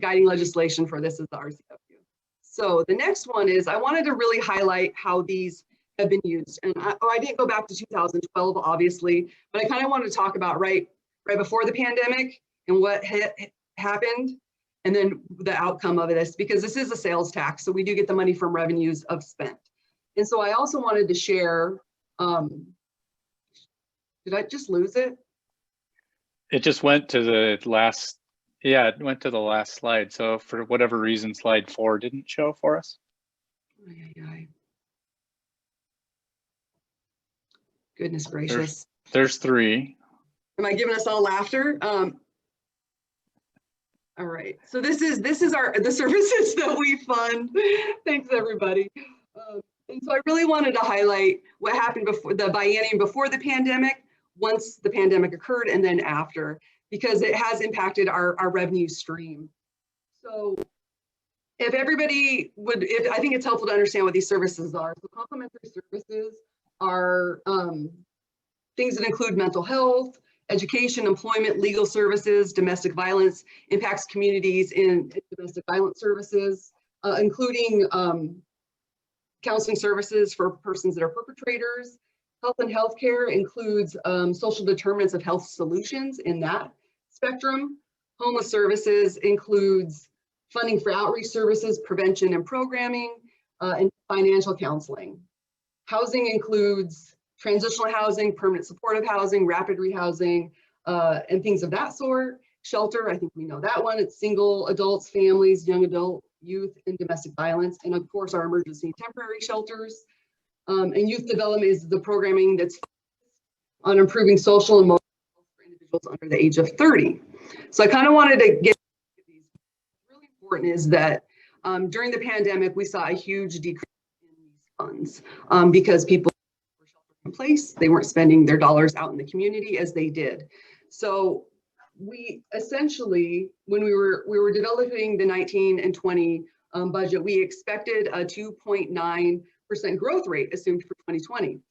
guiding legislation for this is the RCW. So the next one is I wanted to really highlight how these have been used. And I didn't go back to 2012, obviously, but I kind of wanted to talk about right before the pandemic and what happened, and then the outcome of this, because this is a sales tax. So we do get the money from revenues of spent. And so I also wanted to share, did I just lose it? It just went to the last, yeah, it went to the last slide. So for whatever reason, slide 4 didn't show for us. Goodness gracious. There's 3. Am I giving us all laughter? All right, so this is the services that we fund. Thanks, everybody. And so I really wanted to highlight what happened before the biennium, before the pandemic, once the pandemic occurred, and then after, because it has impacted our revenue stream. So if everybody would, I think it's helpful to understand what these services are. So complementary services are things that include mental health, education, employment, legal services, domestic violence, impacts communities in domestic violence services, including counseling services for persons that are perpetrators. Health and healthcare includes social determinants of health solutions in that spectrum. Homeless services includes funding for outreach services, prevention and programming, and financial counseling. Housing includes transitional housing, permanent supportive housing, rapid rehousing, and things of that sort. Shelter, I think we know that one. It's single adults, families, young adult, youth, and domestic violence. And of course, our emergency temporary shelters. And youth development is the programming that's on improving social and emotional health for individuals under the age of 30. So I kind of wanted to get these. What's really important is that during the pandemic, we saw a huge decrease in these funds because people were sheltering in place. They weren't spending their dollars out in the community as they did. So we essentially, when we were developing the 19 and 20 budget, we expected a 2.9% growth rate assumed for 2020.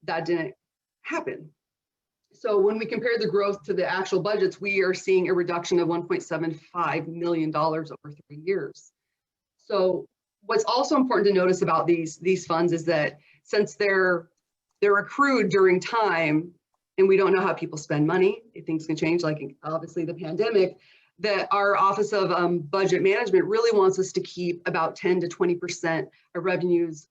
That didn't happen. So when we compare the growth to the actual budgets, we are seeing a reduction of $1.75 million over 3 years. So what's also important to notice about these funds is that since they're accrued during time, and we don't know how people spend money, things can change, like obviously the pandemic, that our Office of Budget Management really wants us to keep about 10 to 20% of revenues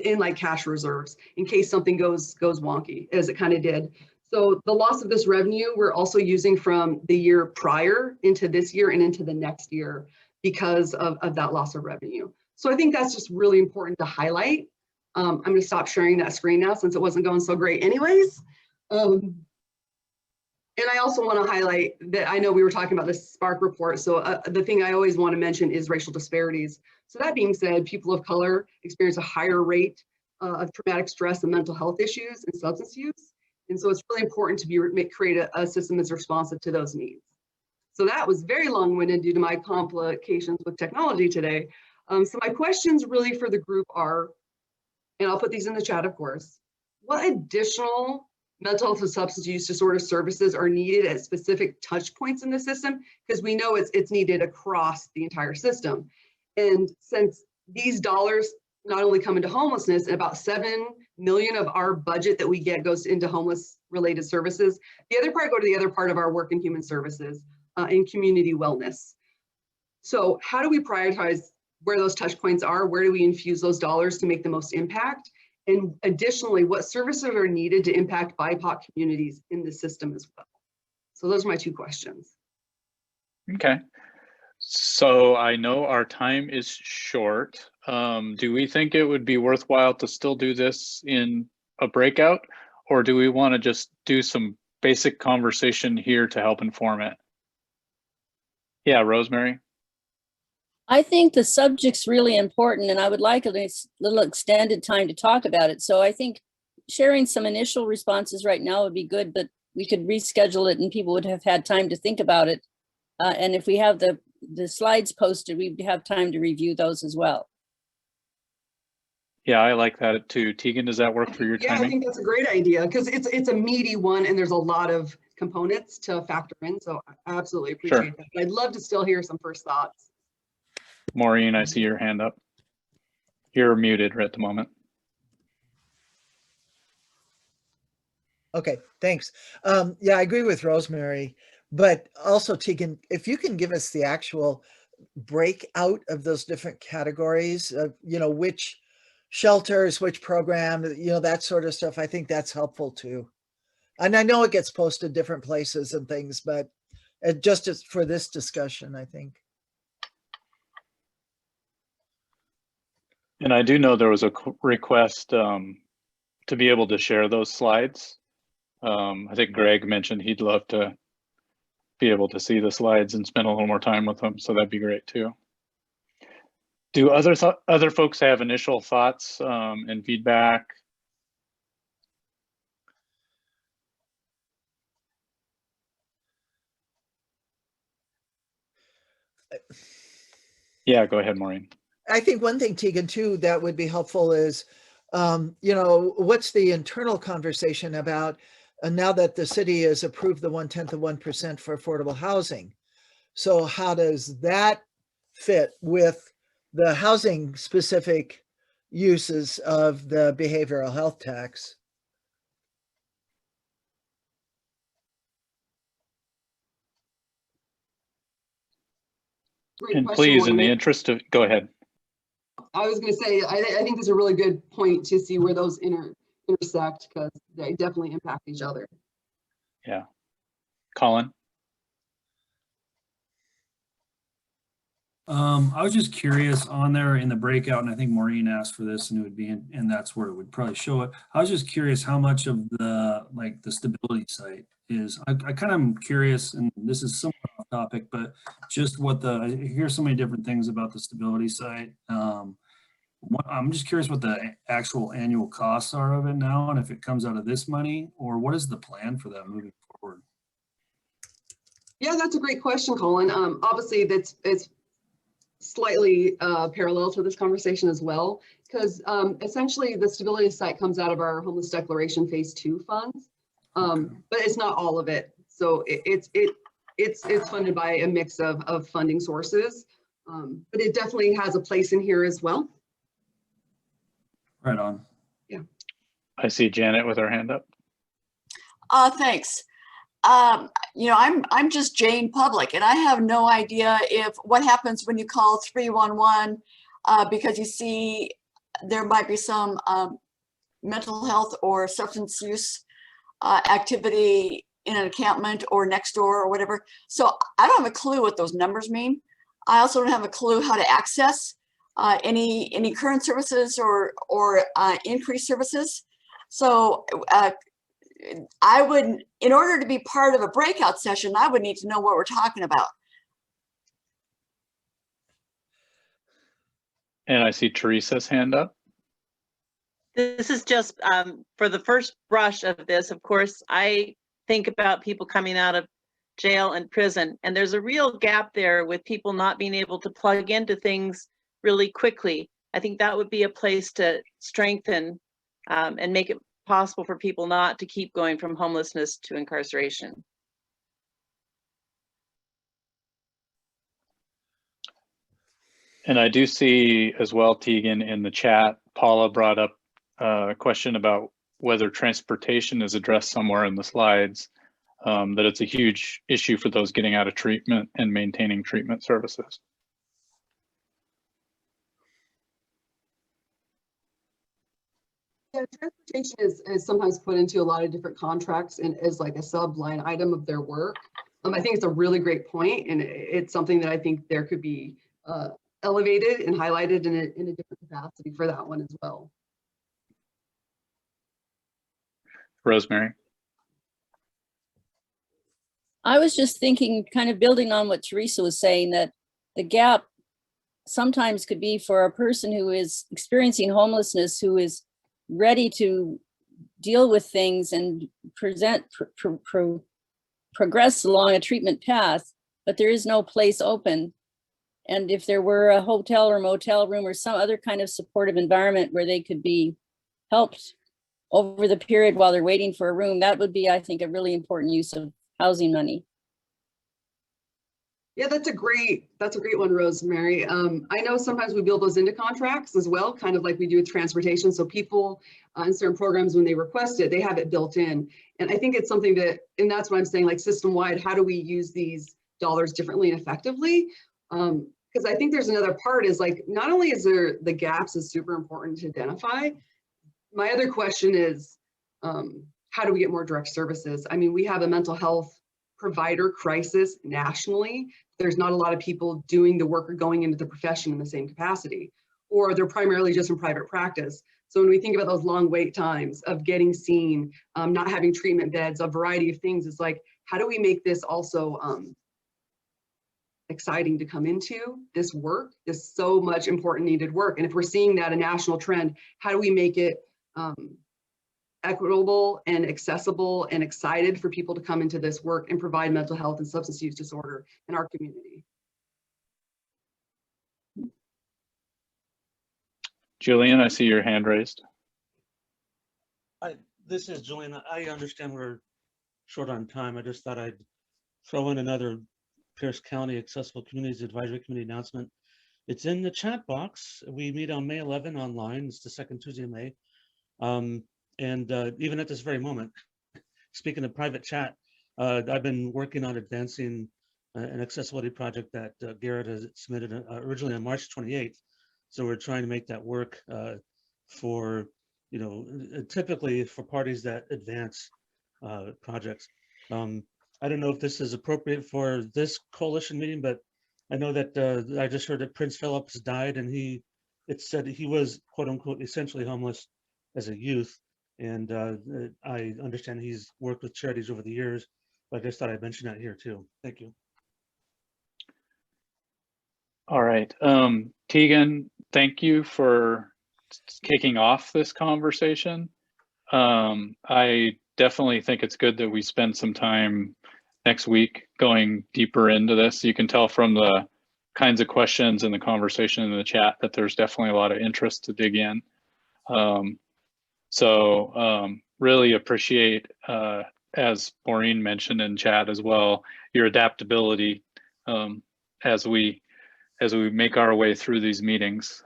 in like cash reserves in case something goes wonky, as it kind of did. So the loss of this revenue, we're also using from the year prior into this year and into the next year because of that loss of revenue. So I think that's just really important to highlight. I'm going to stop sharing that screen now since it wasn't going so great anyways. And I also want to highlight that I know we were talking about this Spark report. So the thing I always want to mention is racial disparities. So that being said, people of color experience a higher rate of traumatic stress and mental health issues and substance use. And so it's really important to create a system that's responsive to those needs. So that was very long-winded due to my complications with technology today. So my questions really for the group are, and I'll put these in the chat, of course, what additional mental health and substance use disorder services are needed at specific touch points in the system? Because we know it's needed across the entire system. And since these dollars not only come into homelessness, and about 7 million of our budget that we get goes into homeless related services, the other part go to the other part of our work in human services and community wellness. So how do we prioritize where those touch points are? Where do we infuse those dollars to make the most impact? And additionally, what services are needed to impact BIPOC communities in the system as well? So those are my 2 questions. Okay. So I know our time is short. Do we think it would be worthwhile to still do this in a breakout? Or do we want to just do some basic conversation here to help inform it? Yeah, Rosemary? I think the subject's really important, and I would like a little extended time to talk about it. So I think sharing some initial responses right now would be good, but we could reschedule it and people would have had time to think about it. And if we have the slides posted, we'd have time to review those as well. Yeah, I like that too. Tegan, does that work for your timing? Yeah, I think that's a great idea because it's a meaty one and there's a lot of components to factor in. So I absolutely appreciate that. But I'd love to still hear some first thoughts. Maureen, I see your hand up. You're muted right at the moment. Okay, thanks. Yeah, I agree with Rosemary, but also Tegan, if you can give us the actual breakout of those different categories of, which shelters, which program, that sort of stuff, I think that's helpful too. And I know it gets posted different places and things, but just as for this discussion, I think. And I do know there was a request to be able to share those slides. I think Greg mentioned he'd love to be able to see the slides and spend a little more time with them, so that'd be great too. Do other folks have initial thoughts and feedback? Yeah, go ahead, Maureen. I think one thing, Tegan, too, that would be helpful is, you know, what's the internal conversation about now that the city has approved the 0.1% of 1% for affordable housing? So how does that fit with the housing specific uses of the behavioral health tax? Great And question, please, in the Maureen. interest of, go ahead. I was going to say, I think this is a really good point to see where those intersect, because they definitely impact each other. Yeah. Colin? I was just curious on there in the breakout, and I think Maureen asked for this, and it would be and that's where it would probably show it. I was just curious how much of the the stability site is. I kind of am curious, and this is somewhat off topic, but just what I hear so many different things about the stability site. I'm just curious what the actual annual costs are of it now, and if it comes out of this money, or what is the plan for that moving forward? Yeah, that's a great question, Colin. Obviously, it's slightly parallel to this conversation as well, because essentially the stability site comes out of our homeless declaration phase 2 funds, but it's not all of it. So it's funded by a mix of funding sources, but it definitely has a place in here as well. Right on. Yeah. I see Janet with her hand up. Thanks. You know, I'm just Jane Public, and I have no idea what happens when you call 311 because you see there might be some mental health or substance use activity in an encampment or next door or whatever. So I don't have a clue what those numbers mean. I also don't have a clue how to access any current services or increased services. So I would, in order to be part of a breakout session, I would need to know what we're talking about. And I see Teresa's hand up. This is just for the first brush of this. Of course, I think about people coming out of jail and prison, and there's a real gap there with people not being able to plug into things really quickly. I think that would be a place to strengthen and make it possible for people not to keep going from homelessness to incarceration. And I do see as well, Tegan, in the chat, Paula brought up a question about whether transportation is addressed somewhere in the slides, that it's a huge issue for those getting out of treatment and maintaining treatment services. Yeah, transportation is sometimes put into a lot of different contracts and is like a sub-line item of their work. I think it's a really great point, and it's something that I think there could be elevated and highlighted in a different capacity for that one as well. Rosemary. I was just thinking, kind of building on what Teresa was saying, that the gap sometimes could be for a person who is experiencing homelessness, who is ready to deal with things and progress along a treatment path, but there is no place open. And if there were a hotel or motel room or some other kind of supportive environment where they could be helped over the period while they're waiting for a room, that would be, I think, a really important use of housing money. Yeah, that's a great one, Rosemary. I know sometimes we build those into contracts as well, kind of like we do with transportation. So people in certain programs, when they request it, they have it built in. And I think it's something that, and that's what I'm saying, like system-wide, how do we use these dollars differently and effectively? Because I think there's another part is like, not only is there the gaps is super important to identify. My other question is, how do we get more direct services? I mean, we have a mental health provider crisis nationally. There's not a lot of people doing the work or going into the profession in the same capacity, or they're primarily just in private practice. So when we think about those long wait times of getting seen, not having treatment beds, a variety of things, it's like, how do we make this also exciting to come into this work, this so much important needed work? And if we're seeing that a national trend, how do we make it equitable and accessible and excited for people to come into this work and provide mental health and substance use disorder in our community? Julian, I see your hand raised. This is Julian. I understand we're short on time. I just thought I'd throw in another Pierce County Accessible Communities Advisory Committee announcement. It's in the chat box. We meet on May 11 online. It's the second Tuesday of May. Even at this very moment, speaking of private chat, I've been working on advancing an accessibility project that Garrett has submitted originally on March 28th. So we're trying to make that work for, typically for parties that advance projects. I don't know if this is appropriate for this coalition meeting, but I know that I just heard that Prince Phillips died, and it said he was, quote unquote, essentially homeless as a youth. And I understand he's worked with charities over the years, but I just thought I'd mention that here too. Thank you. All right. Tegan, thank you for kicking off this conversation. I definitely think it's good that we spend some time next week going deeper into this. You can tell from the kinds of questions and the conversation in the chat that there's definitely a lot of interest to dig in. Really appreciate, as Maureen mentioned in chat as well, your adaptability as we make our way through these meetings.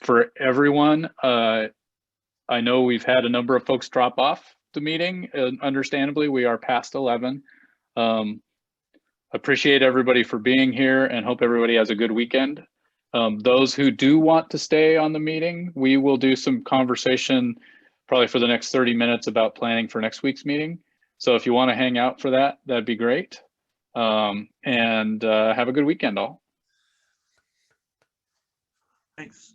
For everyone, I know we've had a number of folks drop off the meeting. Understandably, we are past 11. Appreciate everybody for being here and hope everybody has a good weekend. Those who do want to stay on the meeting, we will do some conversation probably for the next 30 minutes about planning for next week's meeting. So if you want to hang out for that, that'd be great. Have a good weekend all. Thanks.